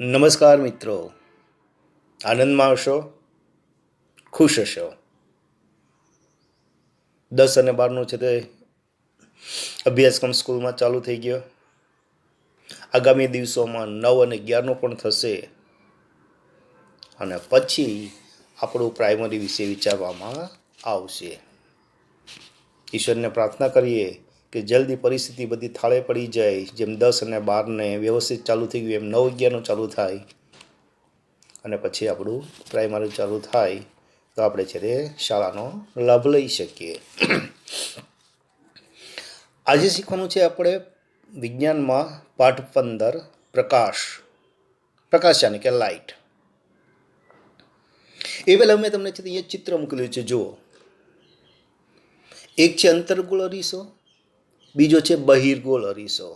નમસ્કાર મિત્રો, આનંદમાં આવશો, ખુશ હશો. 10 અને 12નું છે તે અભ્યાસક્રમ સ્કૂલમાં ચાલુ થઈ ગયો. આગામી દિવસોમાં 9 અને 11નું પણ થશે અને પછી આપણું પ્રાઇમરી વિશે વિચારવામાં આવશે. ઈશ્વરને પ્રાર્થના કરીએ કે જલ્દી પરિસ્થિતિ બધી થાળે પડી જાય. જેમ 10 અને 12ને વ્યવસ્થિત ચાલુ થઈ ગયું એમ 9 11નું ચાલુ થાય અને પછી આપણું પ્રાઇમરી ચાલુ થાય તો આપણે છે તે શાળાનો લાભ લઈ શકીએ. આજે શીખવાનું છે આપણે વિજ્ઞાનમાં પાઠ 15 પ્રકાશ યાની કે લાઇટ. એ પહેલાં મેં તમને છે એ ચિત્ર મોકલ્યું છે. જુઓ, એક છે અંતર્ગોળ અરીસો, બીજો છે બહિર્ગોળ અરીસો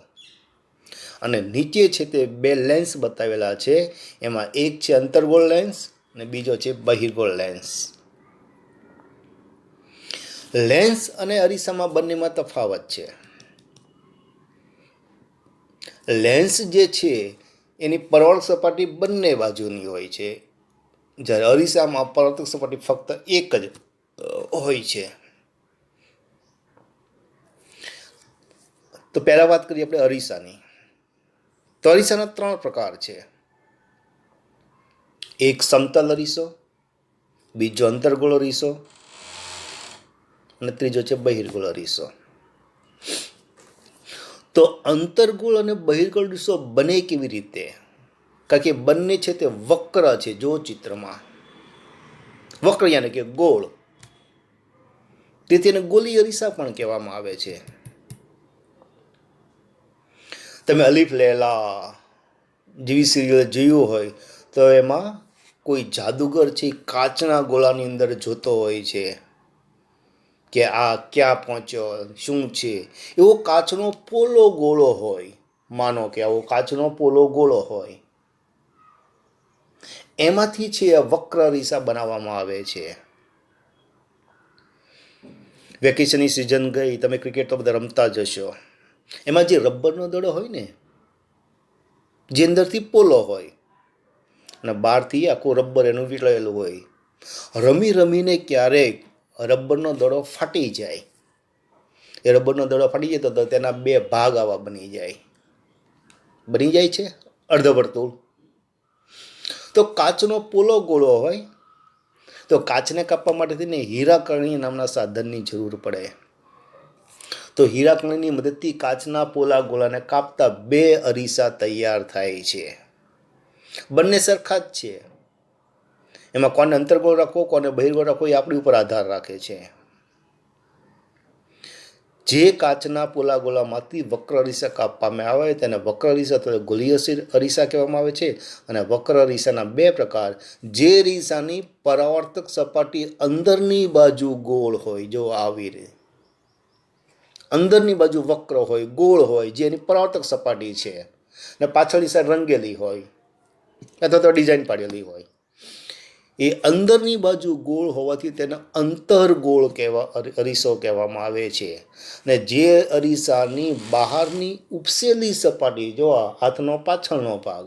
અને નીચે છે તે બે લેન્સ બતાવેલા છે. એમાં એક છે અંતર્ગોળ લેન્સ અને બીજો છે બહિર્ગોળ લેન્સ. લેન્સ અને અરીસામાં બંનેમાં તફાવત છે. લેન્સ જે છે એની પરાવર્તક સપાટી બંને બાજુની હોય છે, જ્યારે અરીસામાં પરાવર્તક સપાટી ફક્ત એક જ હોય છે. તો પહેલા વાત કરીએ આપણે અરીસાની. તો અરીસાના 3 પ્રકાર છે. એક સમતલ અરીસો, બીજો અંતર્ગોળ અરીસો અને ત્રીજો છે બહિર્ગોળ અરીસો. તો અંતર્ગોળ અને બહિર્ગોળ અરીસો બને કેવી રીતે? કારણ કે બંને છે તે વક્ર છે. જો ચિત્રમાં વક્ર યાની કે ગોળ, તેથી એને ગોલી અરીસા પણ કહેવામાં આવે છે. તમે અલીફ લેલા જેવી સિરિયલ જોયું હોય તો એમાં કોઈ જાદુગર છે કાચના ગોળાની અંદર જોતો હોય છે કે આ ક્યાં પહોંચ્યો, શું છે. એવો કાચનો પોલો ગોળો હોય, માનો કે આવો કાચનો પોલો ગોળો હોય, એમાંથી છે આ વક્ર અરીસા બનાવવામાં આવે છે. વેકેશનની સિઝન ગઈ, તમે ક્રિકેટ તો બધા રમતા જ હશો. એમાં જે રબરનો દડો હોય ને, જે અંદરથી પોલો હોય અને બહારથી આખું રબર એનું વીંટળાયેલું હોય, રમી રમીને ક્યારેક રબરનો દડો ફાટી જાય. એ રબરનો દડો ફાટી જાય તો તેના 2 ભાગ આવા બની જાય છે અર્ધવર્તુળ. તો કાચનો પોલો ગોળો હોય તો કાચને કાપવા માટે થઈને હીરાકરણી નામના સાધનની જરૂર પડે. તો હીરાકરણીની મદદથી કાચના પોલા ગોળાને કાપતા 2 અરીસા તૈયાર થાય છે. બંને સરખા જ છે. એમાં કોને અંતર્ગોળ રાખવો, કોને બહિર્ગોળ રાખવો, એ આપણી ઉપર આધાર રાખે છે. જે કાચના પોલા ગોળામાંથી વક્ર અરીસા કાપવામાં આવે તેને વક્ર અરીસા અથવા ગોલીય અરીસા કહેવામાં આવે છે. અને વક્ર અરીસાના 2 પ્રકાર. જે અરીસાની પરાવર્તક સપાટી અંદરની બાજુ ગોળ હોય, જો આવી રીતે અંદરની બાજુ વક્ર હોય, ગોળ હોય, જેની પરાવર્તક સપાટી છે ને પાછળની સાઈડ રંગેલી હોય અથવા તો ડિઝાઇન પાડેલી હોય, એ અંદરની બાજુ ગોળ હોવાથી તેને અંતર્ગોળ અરીસો કહેવામાં આવે છે. ને જે અરીસાની બહારની ઉપસેલી સપાટી, જો હાથનો પાછળનો ભાગ,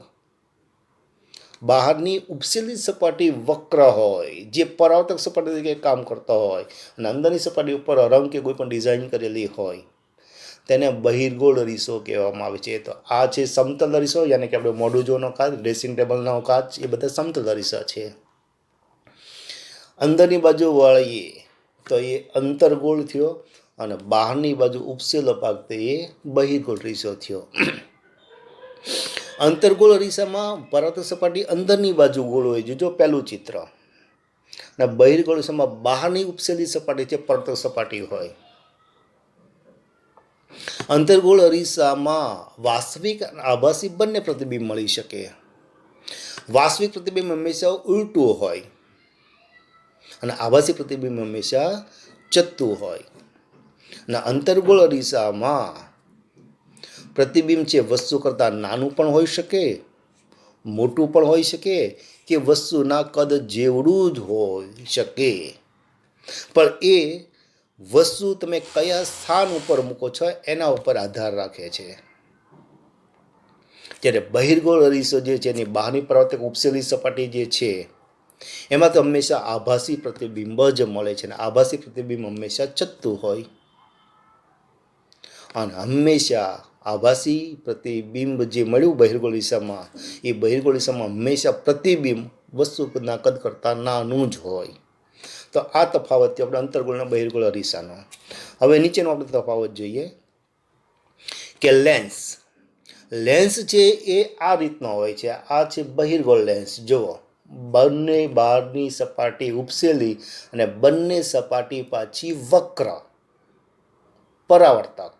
બહારની ઉપસેલી સપાટી વક્ર હોય, જે પરાવર્તક સપાટી તરીકે કામ કરતો હોય અને અંદરની સપાટી ઉપર રંગ કે કોઈ પણ ડિઝાઇન કરેલી હોય, તેને બહિર્ગોળ અરીસો કહેવામાં આવે છે. તો આ છે સમતલ અરીસો, યાની કે આપણે મોઢું જોવાનો કાચ, ડ્રેસિંગ ટેબલનો કાચ, એ બધા સમતલ અરીસા છે. અંદરની બાજુ વાળીએ તો એ અંતર્ગોળ થયો અને બહારની બાજુ ઉપસેલો ભાગ તો એ બહિર્ગોળ અરીસો થયો. અંતર્ગોળ અરીસામાં પરાવર્તક સપાટી અંદરની બાજુ ગોળ હોય છે, જો પહેલું ચિત્ર. અને બહિર્ગોળ અરીસામાં બહારની ઉપસેલી સપાટી છે પરાવર્તક સપાટી હોય. અંતર્ગોળ અરીસામાં વાસ્તવિક અને આભાસી બંને પ્રતિબિંબ મળી શકે. વાસ્તવિક પ્રતિબિંબ હંમેશા ઉલટું હોય અને આભાસી પ્રતિબિંબ હંમેશા ચત્તું હોય. અને અંતર્ગોળ અરીસામાં પ્રતિબિંબ છે વસ્તુ કરતાં નાનું પણ હોઈ શકે, મોટું પણ હોઈ શકે, કે વસ્તુના કદ જેવડું જ હોઈ શકે. પણ એ વસ્તુ તમે કયા સ્થાન ઉપર મૂકો છો એના ઉપર આધાર રાખે છે. જ્યારે બહિર્ગોળ અરીસો જે છે એની બહારની પરાવર્તક ઉપસેલી સપાટી જે છે એમાં તો હંમેશા આભાસી પ્રતિબિંબ જ મળે છે, અને આભાસી પ્રતિબિંબ હંમેશા ચત્તું હોય, અને હંમેશા આભાસી પ્રતિબિંબ જે મળ્યું બહિર્ગોળ દિશામાં, એ બહિર્ગોળ દિશામાં હંમેશા પ્રતિબિંબ વસ્તુના કદ કરતાં નાનું જ હોય. તો આ તફાવત છે આપણે અંતર્ગોળ બહિર્ગોળ અરીસાનો. હવે નીચેનો આપણે તફાવત જોઈએ કે લેન્સ છે એ આ રીતનો હોય છે. આ છે બહિર્ગોળ લેન્સ. જુઓ, બંને બહારની સપાટી ઉપસેલી અને બંને સપાટી પાછી વક્ર પરાવર્તક.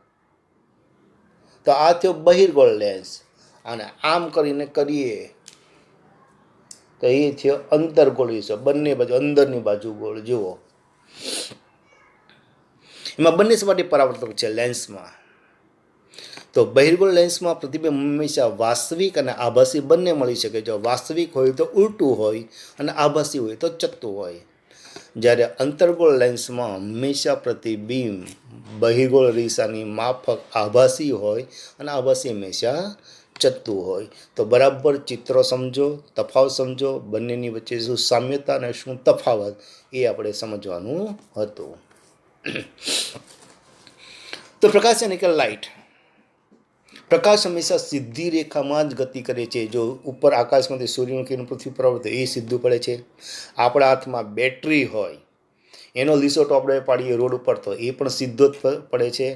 તો આ થયો બહિર્ગોળ લેન્સ, અને આમ કરીને કરીએ તો એ થયો અંતર્ગોળ અરીસો. બંને બાજુ અંદરની બાજુ ગોળ. જુઓ, એમાં બંને સપાટી પરાવર્તક છે લેન્સમાં. તો બહિર્ગોળ લેન્સમાં પ્રતિબિંબ હંમેશા વાસ્તવિક અને આભાસી બંને મળી શકે. જો વાસ્તવિક હોય તો ઉલટું હોય, અને આભાસી હોય તો ચત્તું હોય. જ્યારે અંતર્ગોળ લેન્સમાં હંમેશા પ્રતિબિંબ બહિર્ગોળ અરીસાની માફક આભાસી હોય, અને આભાસી હંમેશા ચત્તું હોય. તો બરાબર ચિત્રો સમજો, તફાવત સમજો, બંનેની વચ્ચે શું સામ્યતા અને શું તફાવત એ આપણે સમજવાનું હતું. તો પ્રકાશ એટલે કે લાઇટ. પ્રકાશ હંમેશા સીધી રેખામાં જ ગતિ કરે છે. જો ઉપર આકાશમાંથી સૂર્યનું કિરણ પૃથ્વી પર આવે તો એ સીધું પડે છે. આપણા હાથમાં બેટરી હોય, એનો લીસોટો આપણે પાડીએ રોડ ઉપર તો એ પણ સીધો જ પડે છે.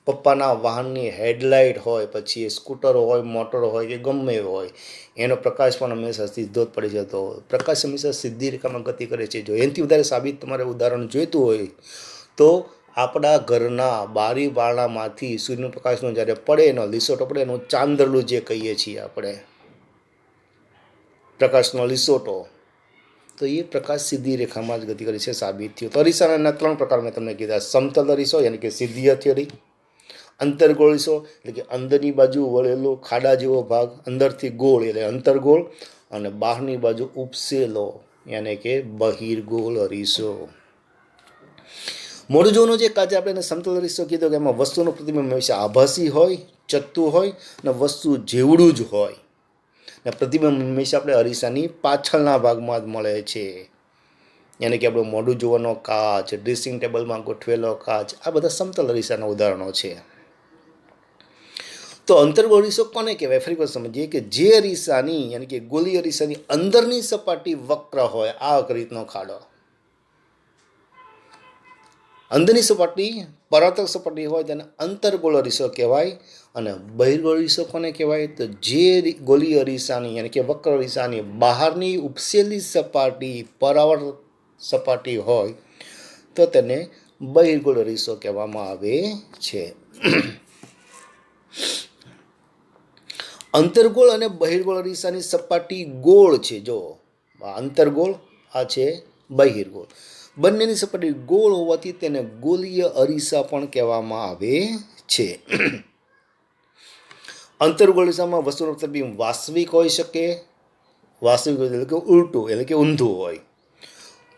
પપ્પાના વાહનની હેડલાઇટ હોય, પછી સ્કૂટર હોય, મોટર હોય કે ગમે હોય, એનો પ્રકાશ પણ હંમેશા સીધો જ પડે છે. તો પ્રકાશ હંમેશા સીધી રેખામાં ગતિ કરે છે. જો એનાથી વધારે સાબિત તમારે ઉદાહરણ જોઈતું હોય તો આપણા ઘરના બારી બારણામાંથી સૂર્યનો પ્રકાશનો જ્યારે પડે, એનો લીસોટો પડે, એનું ચાંદરલું જે કહીએ છીએ આપણે, પ્રકાશનો લીસોટો, તો એ પ્રકાશ સીધી રેખામાં જ ગતિ કરે છે, સાબિત થયું. તો અરીસાના 3 પ્રકાર મેં તમને કીધા. સમતલ અરીસો યાની કે સીધી હથેળી, અંતર્ગોળ અરીસો એટલે કે અંદરની બાજુ વળેલો ખાડા જેવો ભાગ, અંદરથી ગોળ એટલે અંતર્ગોળ, અને બહારની બાજુ ઉપસેલો યાની કે બહિર્ગોળ અરીસો. મોઢું જોવાનો જે કાચે આપણે એને સમતલ અરીસો કીધો કે એમાં વસ્તુનું પ્રતિબિંબ હંમેશા આભાસી હોય, ચત્તું હોય, અને વસ્તુ જેવડું જ હોય. ને પ્રતિબિંબ હંમેશા આપણે અરીસાની પાછળના ભાગમાં જ મળે છે. યાની કે આપણું મોઢું જોવાનો કાચ, ડ્રેસિંગ ટેબલમાં ગોઠવેલો કાચ, આ બધા સમતલ અરીસાના ઉદાહરણો છે. તો અંતર્ગોળ અરીસો કોને કહેવાય? ફરી વખત સમજીએ કે જે અરીસાની યાની કે ગોલીય અરીસાની અંદરની સપાટી વક્ર હોય, આ રીતનો ખાડો. અંદરની સપાટી પરાવર્તક સપાટી હોય તેને અંતર્ગોળ અરીસો કહેવાય. અને બહિર્ગોળ અરીસો કોને કહેવાય? તો જે ગોલીય અરીસાની યાની કે વક્ર અરીસાની બહારની ઉપસેલી સપાટી પરાવર્તક સપાટી હોય તો તેને બહિર્ગોળ અરીસો કહેવામાં આવે છે. અંતર્ગોળ અને બહિર્ગોળ અરીસાની સપાટી ગોળ છે. જો અંતર્ગોળ, આ છે બહિર્ગોળ. બંનેની સપાટી ગોળ હોવાથી તેને ગોલીય અરીસા પણ કહેવામાં આવે છે. અંતર્ગોળ અરીસામાં વસ્તુનું પ્રતિબિંબ વાસ્તવિક હોઈ શકે, વાસ્તવિક એટલે કે ઉલટું એટલે કે ઊંધું હોય.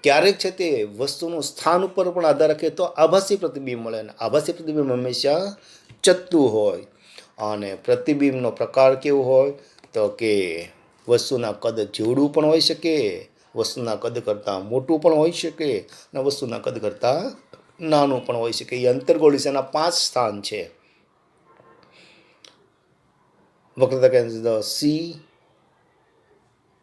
ક્યારેક છે તે વસ્તુનું સ્થાન ઉપર પણ આધાર રાખે તો આભાસી પ્રતિબિંબ મળે, અને આભાસી પ્રતિબિંબ હંમેશા ચત્તું હોય. અને પ્રતિબિંબનો પ્રકાર કેવો હોય? તો કે વસ્તુના કદ જેવડું પણ હોઈ શકે, વસ્તુના કદ કરતાં મોટું પણ હોઈ શકે, અને વસ્તુના કદ કરતાં નાનું પણ હોઈ શકે. એ અંતર્ગોળ અરીસાના 5 સ્થાન છે. વક્રતા કેન્દ્ર સી,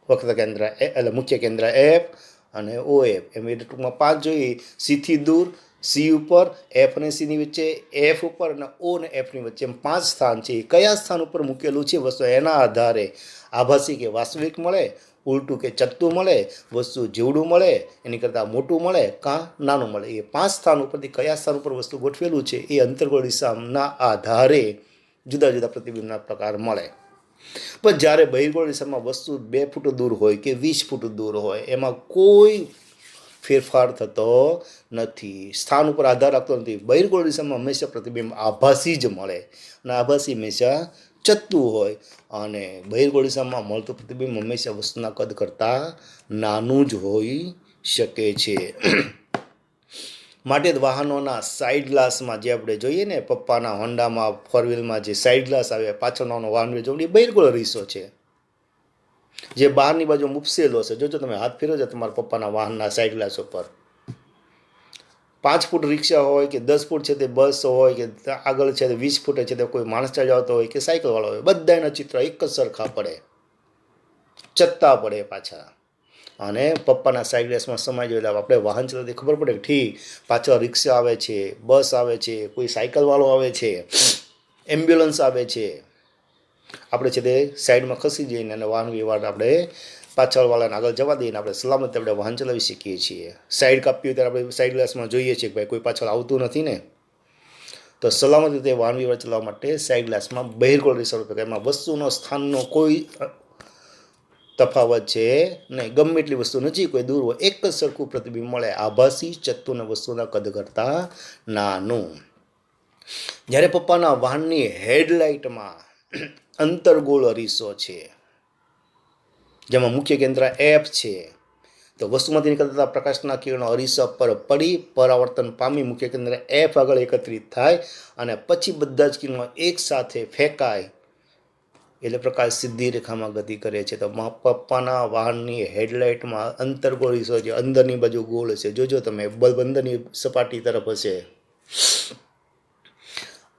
વક્રતા કેન્દ્ર એટલે મુખ્ય કેન્દ્ર એફ અને ઓ એફ, એમ એટલે ટૂંકમાં 5 જોઈએ. સીથી દૂર, સી ઉપર, એફ અને સીની વચ્ચે, એફ ઉપર, અને ઓ અને એફની વચ્ચે, એમ 5 સ્થાન છે. કયા સ્થાન ઉપર મૂકેલું છે વસ્તુ એના આધારે આભાસી કે વાસ્તવિક મળે, ઉલટું કે ચત્તું મળે, વસ્તુ જેવડું મળે, એની કરતાં મોટું મળે, કાં નાનું મળે. એ 5 સ્થાન ઉપરથી કયા સ્થાન ઉપર વસ્તુ ગોઠવેલું છે એ અંતર્ગોળ અરીસાના આધારે જુદા જુદા પ્રતિબિંબના પ્રકાર મળે. પણ જ્યારે બહિર્ગોળ અરીસામાં વસ્તુ 2 ફૂટ દૂર હોય કે 20 ફૂટ દૂર હોય, એમાં કોઈ ફેરફાર થતો નથી, સ્થાન ઉપર આધાર રાખતો નથી. બહિર્ગોળ અરીસામાં હંમેશા પ્રતિબિંબ આભાસી જ મળે, અને આભાસી હંમેશા ચત્તું હોય. અને બહિર્ગોળ અરીસામાં મળતું પ્રતિબિંબ હંમેશા વસ્તુના કદ કરતાં નાનું જ હોઈ શકે છે. માટે જ વાહનોના સાઈડ ગ્લાસમાં જે આપણે જોઈએ ને, પપ્પાના હોન્ડામાં, ફોર વ્હીલમાં જે સાઈડ ગ્લાસ આવે પાછળનો વાહન જોડે બહિર્ગોળ અરીસો છે, જે બહારની બાજુ ઉપસેલો છે. જોજો તમે હાથ ફેરવજો તમારા પપ્પાના વાહનના સાઈડ ગ્લાસ ઉપર. 5 ફૂટ રિક્ષા હોય કે 10 ફૂટ છે તે બસ હોય કે આગળ છે તે 20 ફૂટે છે તે કોઈ માણસ ચાલી આવતો હોય કે સાયકલવાળો હોય, બધાના ચિત્ર એક જ સરખા પડે, ચત્તા પડે પાછા. અને પપ્પાના સાઈડ ગ્લાસમાં સમાઈ જાય એટલે આપણે વાહન ચલાવતી ખબર પડે કે ઠીક પાછળ રિક્ષા આવે છે, બસ આવે છે, કોઈ સાયકલવાળો આવે છે, એમ્બ્યુલન્સ આવે છે. આપણે છે તે સાઈડમાં ખસી જઈને અને વાહન વ્યવહાર આપણે પાછળવાળાને આગળ જવા દઈને આપણે સલામત આપણે વાહન ચલાવી શકીએ છીએ. સાઈડ કાપી હોય ત્યારે આપણે સાઈડ ગ્લાસમાં જોઈએ છીએ કે ભાઈ કોઈ પાછળ આવતું નથી ને, તો સલામત રીતે વાહન વ્યવહાર ચલાવવા માટે સાઈડ ગ્લાસમાં બહિર્ગોળ અરીસો, એમાં વસ્તુનો સ્થાનનો કોઈ તફાવત છે નહીં. ગમે એટલી વસ્તુ નજીક હોય દૂર હોય એક જ સરખું પ્રતિબિંબ મળે. આભાસી ચત્તુને વસ્તુના કદ કરતાં નાનું. જ્યારે પપ્પાના વાહનની હેડલાઇટમાં અંતર્ગોળ અરીસો છે, જેમાં મુખ્ય કેન્દ્ર એફ છે, તો વસ્તુમાંથી નીકળતા પ્રકાશના કિરણો અરીસા પર પડી પરાવર્તન પામી મુખ્ય કેન્દ્ર એફ આગળ એકત્રિત થાય અને પછી બધા જ કિરણો એક સાથે ફેંકાય એટલે પ્રકાશ સીધી રેખામાં ગતિ કરે છે. તો પપ્પાના વાહનની હેડલાઇટમાં અંતર્ગોળ અરીસો છે, અંદરની બાજુ ગોળ છે. જોજો તમે બલ્બ અંદરની સપાટી તરફ હશે.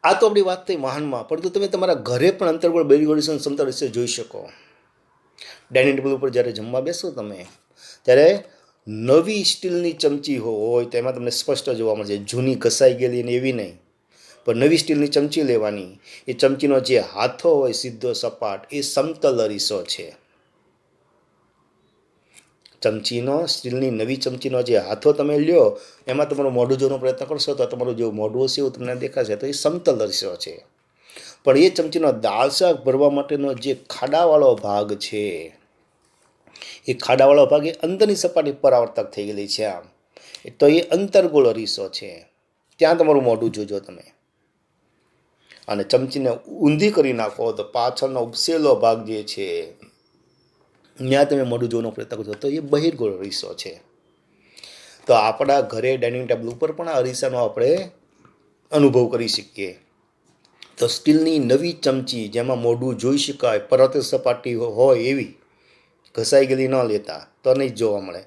આ તો આપણી વાત થઈ વાહનમાં, પરંતુ તમે તમારા ઘરે પણ અંતર્ગોળ બહિર્ગોળ અરીસાની સમતલ અરીસો જોઈ શકો. ડાઇનિંગ ટેબલ ઉપર જ્યારે જમવા બેસો તમે ત્યારે નવી સ્ટીલની ચમચી હોય તો એમાં તમને સ્પષ્ટ જોવા મળશે. જૂની ઘસાઈ ગયેલી ને એવી નહીં, પણ નવી સ્ટીલની ચમચી લેવાની. એ ચમચીનો જે હાથો હોય સીધો સપાટ એ સમતલ અરીસો છે. ચમચીનો સ્ટીલની નવી ચમચીનો જે હાથો તમે લ્યો એમાં તમારું મોઢું જોવાનો પ્રયત્ન કરશો તો તમારું જે મોઢું હશે એવું તમને દેખાશે, તો એ સમતલ અરીસો છે. પણ એ ચમચીનો દાળ શાક ભરવા માટેનો જે ખાડાવાળો ભાગ છે, એ ખાડાવાળો ભાગ એ અંદરની સપાટી પરાવર્તક થઈ ગયેલી છે આમ, તો એ અંતર્ગોળ અરીસો છે. ત્યાં તમારું મોઢું જોજો તમે. અને ચમચીને ઊંધી કરી નાખો તો પાછળનો ઉપસેલો ભાગ જે છે ત્યાં તમે મોઢું જોવાનો પ્રયત્ન કરશો તો એ બહિર્ગોળ અરીસો છે. તો આપણા ઘરે ડાઇનિંગ ટેબલ ઉપર પણ આ અરીસાનો આપણે અનુભવ કરી શકીએ. તો સ્ટીલની નવી ચમચી જેમાં મોઢું જોઈ શકાય, પરત સપાટી હોય એવી, ઘસાઈ ગયેલી ન લેતા તો નહીં જ જોવા મળે.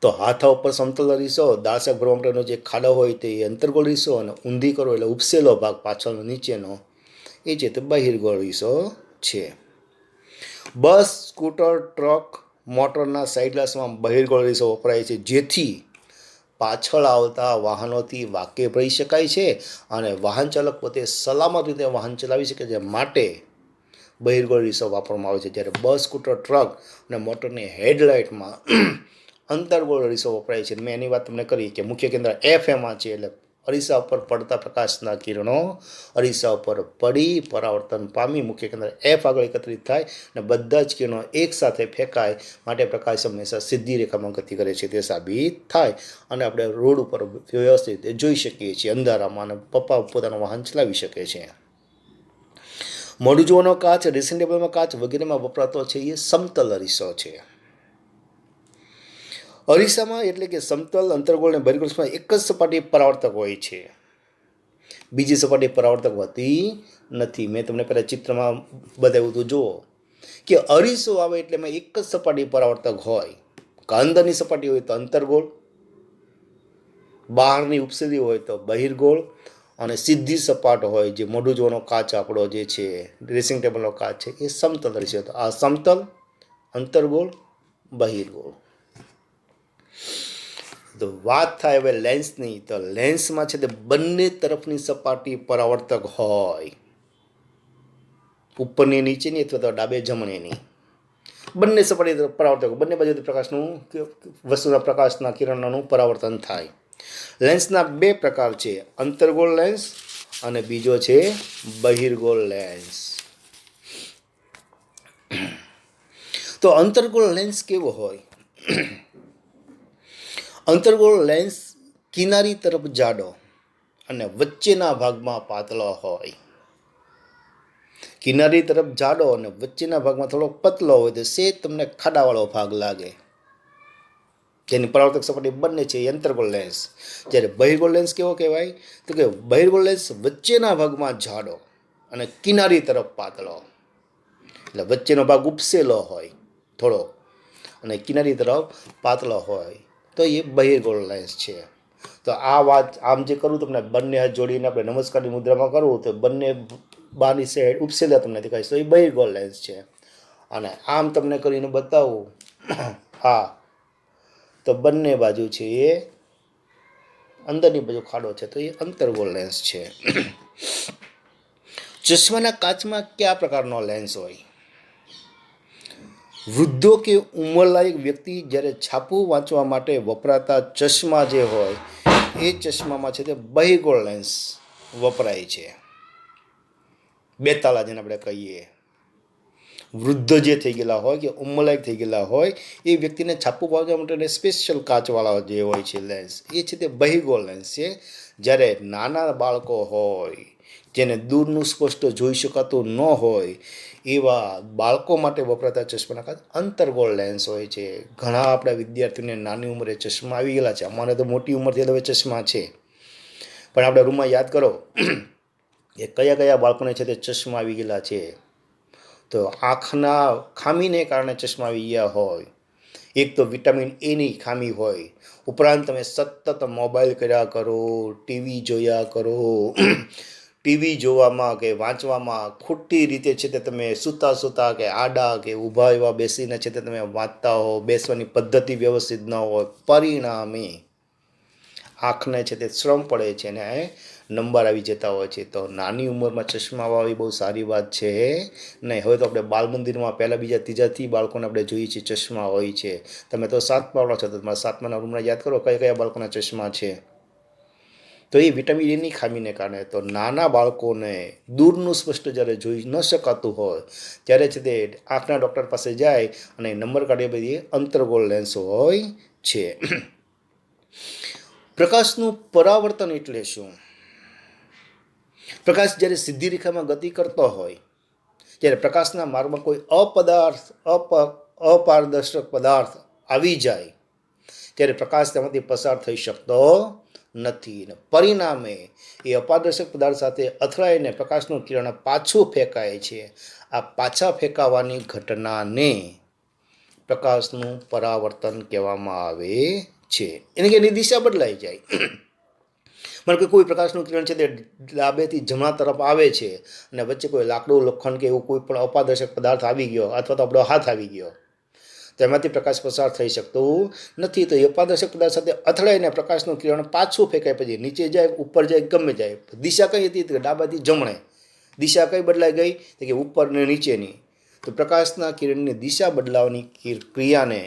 તો હાથા ઉપર સમતલ અરીસો, દાળ શાક ભરવા માટેનો જે ખાડો હોય તે અંતર્ગોળ અરીસો, અને ઊંધી કરો એટલે ઉપસેલો ભાગ પાછળનો નીચેનો એ છે તે બહિર્ગોળ અરીસો છે. બસ, સ્કૂટર, ટ્રક, મોટરના સાઈડ ગ્લાસમાં બહિર્ગોળ અરીસો વપરાય છે, જેથી પાછળ આવતા વાહનોથી વાકેફ રહી શકાય છે અને વાહન ચાલક પોતે સલામત રીતે વાહન ચલાવી શકે છે. માટે બહિર્ગોળ અરીસો વાપરવામાં આવે છે. જ્યારે બસ, સ્કૂટર, ટ્રક અને મોટરની હેડલાઇટમાં અંતર્ગોળ અરીસો વપરાય છે. મેં એની વાત તમને કરી કે મુખ્ય કેન્દ્ર એફ એમાં છે, એટલે અરીસા ઉપર પડતા પ્રકાશના કિરણો અરીસા ઉપર પડી પરાવર્તન પામી મુખ્ય કેન્દ્ર એફ આગળ એકત્રિત થાય અને બધા જ કિરણો એક સાથે ફેંકાય. માટે પ્રકાશ હંમેશા સીધી રેખામાં ગતિ કરે છે તે સાબિત થાય અને આપણે રોડ ઉપર વ્યવસ્થિત જોઈ શકીએ છીએ અંધારામાં, અને પપ્પા પોતાનું વાહન ચલાવી શકે છે. મોઢું જોવાનો કાચ, ડ્રેસિંગ ટેબલમાં કાચ વગેરેમાં વપરાતો છે એ સમતલ અરીસો છે. અરીસામાં એટલે કે સમતલ, અંતર્ગોળ અને બહિર્ગોળમાં એક જ સપાટી પરાવર્તક હોય છે, બીજી સપાટી પરાવર્તક હોતી નથી. મેં તમને પહેલાં ચિત્રમાં બતાવ્યું હતું. જુઓ કે અરીસો આવે એટલે એમાં એક જ સપાટી પરાવર્તક હોય. અંદરની સપાટી હોય તો અંતર્ગોળ, બહારની ઉપસેલી હોય તો બહિર્ગોળ, અને સીધી સપાટ હોય જે મોઢું જોવાનો કાચ આપણો જે છે ડ્રેસિંગ ટેબલનો કાચ છે એ સમતલ અરીસો. તો આ સમતલ, અંતર્ગોળ, બહિર્ગોળ. તો વાત થાય હવે લેન્સની, તો લેન્સમાં છે તે બંને તરફની સપાટી પરાવર્તક હોય, ઉપરની નીચેની અથવા તો ડાબે જમણેની બંને સપાટી પરાવર્તક, બંને બાજુથી પ્રકાશનું વસ્તુના પ્રકાશના કિરણોનું પરાવર્તન થાય. લેન્સના બે પ્રકાર છે, અંતર્ગોળ લેન્સ અને બીજો છે બહિર્ગોળ લેન્સ. તો અંતર્ગોળ લેન્સ કેવો હોય? અંતર્ગોળ લેન્સ કિનારી તરફ જાડો અને વચ્ચેના ભાગમાં પાતળો હોય. કિનારી તરફ જાડો અને વચ્ચેના ભાગમાં થોડો પતલો હોય તો સેજ તમને ખાડાવાળો ભાગ લાગે. જેની પરાવર્તક સપાટી બંને છે એ અંતર્ગોળ લેન્સ. જ્યારે બહિર્ગોળ લેન્સ કેવો કહેવાય? તો કે બહિર્ગોળ લેન્સ વચ્ચેના ભાગમાં જાડો અને કિનારી તરફ પાતળો, એટલે વચ્ચેનો ભાગ ઉપસેલો હોય થોડો અને કિનારી તરફ પાતળો હોય, તો એ બહિર્ગોળ લેન્સ છે. તો આ વાત આમ જે કરું તમને બંને હાથ જોડીને આપણે નમસ્કારની મુદ્રામાં કરવું તો બંને બહારની સાઈડ ઉપસેલા તમને દેખાય, તો એ બહિર્ગોળ લેન્સ છે. અને આમ તમને કરીને બતાવું, હા, તો બંને બાજુ છે એ અંદરની બાજુ ખાડો છે, તો એ અંતર્ગોળ લેન્સ છે. ચશ્માના કાચમાં કયા પ્રકારનો લેન્સ હોય? વૃદ્ધો કે ઉંમરલાયક વ્યક્તિ જ્યારે છાપું વાંચવા માટે વપરાતા ચશ્મા જે હોય એ ચશ્મામાં છે તે બહિર્ગોળ લેન્સ વપરાય છે. બેતાલા જેને આપણે કહીએ, વૃદ્ધ જે થઈ ગયેલા હોય કે ઉંમરલાયક થઈ ગયેલા હોય એ વ્યક્તિને છાપું વાંચવા માટે સ્પેશિયલ કાચવાળા જે હોય છે લેન્સ, એ છે તે બહિર્ગોળ લેન્સ છે. જ્યારે નાના બાળકો હોય જેને દૂરનું સ્પષ્ટ જોઈ શકાતું ન હોય એવા બાળકો માટે વપરાતા ચશ્માના કાચ અંતર્ગોળ લેન્સ હોય છે. ઘણા આપણા વિદ્યાર્થીઓને નાની ઉંમરે ચશ્મા આવી ગયેલા છે. અમારે તો મોટી ઉંમરથી હવે ચશ્મા છે, પણ આપણે રૂમમાં યાદ કરો એ કયા કયા બાળકોને છે તે ચશ્મા આવી ગયેલા છે. તો આંખના ખામીને કારણે ચશ્મા આવી ગયા હોય, એક તો વિટામિન એની ખામી હોય, ઉપરાંત તમે સતત મોબાઈલ કર્યા કરો, ટીવી જોયા કરો, ટીવી જોવામાં કે વાંચવામાં ખોટી રીતે છે તે તમે સૂતા કે આડા કે ઊભા એવા બેસીને છે તે તમે વાંચતા હો, બેસવાની પદ્ધતિ વ્યવસ્થિત ન હોય, પરિણામે આંખને છે તે શ્રમ પડે છે અને નંબર આવી જતા હોય છે. તો નાની ઉંમરમાં ચશ્મા વાવી બહુ સારી વાત છે નહીં. હવે તો આપણે બાળ મંદિરમાં પહેલાં બીજા ત્રીજાથી બાળકોને આપણે જોઈએ છીએ ચશ્મા હોય છે. તમે તો 7મા છો તો તમારા 7માના રૂમમાં યાદ કરો કયા કયા બાળકોના ચશ્મા છે. તો એ વિટામિન એની ખામીને કારણે તો નાના બાળકોને દૂરનું સ્પષ્ટ જ્યારે જોઈ ન શકાતું હોય ત્યારે છે તે આંખના ડૉક્ટર પાસે જાય અને નંબર કાઢી બધી અંતર્ગોળ લેન્સ હોય છે. પ્રકાશનું પરાવર્તન એટલે શું? પ્રકાશ જ્યારે સીધી રેખામાં ગતિ કરતો હોય, જ્યારે પ્રકાશના માર્ગમાં કોઈ અપારદર્શક પદાર્થ આવી જાય ત્યારે પ્રકાશ તેમાંથી પસાર થઈ શકતો નથી. પરિણામે એ અપારદર્શક પદાર્થ સાથે અથડાઈને પ્રકાશનું કિરણ પાછું ફેંકાય છે. આ પાછા ફેંકાવાની ઘટનાને પ્રકાશનું પરાવર્તન કહેવામાં આવે છે. એને કે એની દિશા બદલાઈ જાય. કારણ કે કોઈ પ્રકાશનું કિરણ છે તે ડાબેથી જમણા તરફ આવે છે અને વચ્ચે કોઈ લાકડું, લોખંડ કે એવું કોઈ પણ અપારદર્શક પદાર્થ આવી ગયો અથવા તો આપણો હાથ આવી ગયો તો એમાંથી પ્રકાશ પસાર થઈ શકતું નથી. તો એ અપારદર્શક પદાર્થ સાથે અથડાઈને પ્રકાશનું કિરણ પાછું ફેંકાય, પછી નીચે જાય, ઉપર જાય, ગમે જાય. દિશા કઈ હતી? તો ડાબાથી જમણે. દિશા કઈ બદલાઈ ગઈ? તો કે ઉપર ને નીચેની. તો પ્રકાશના કિરણની દિશા બદલાવાની ક્રિયાને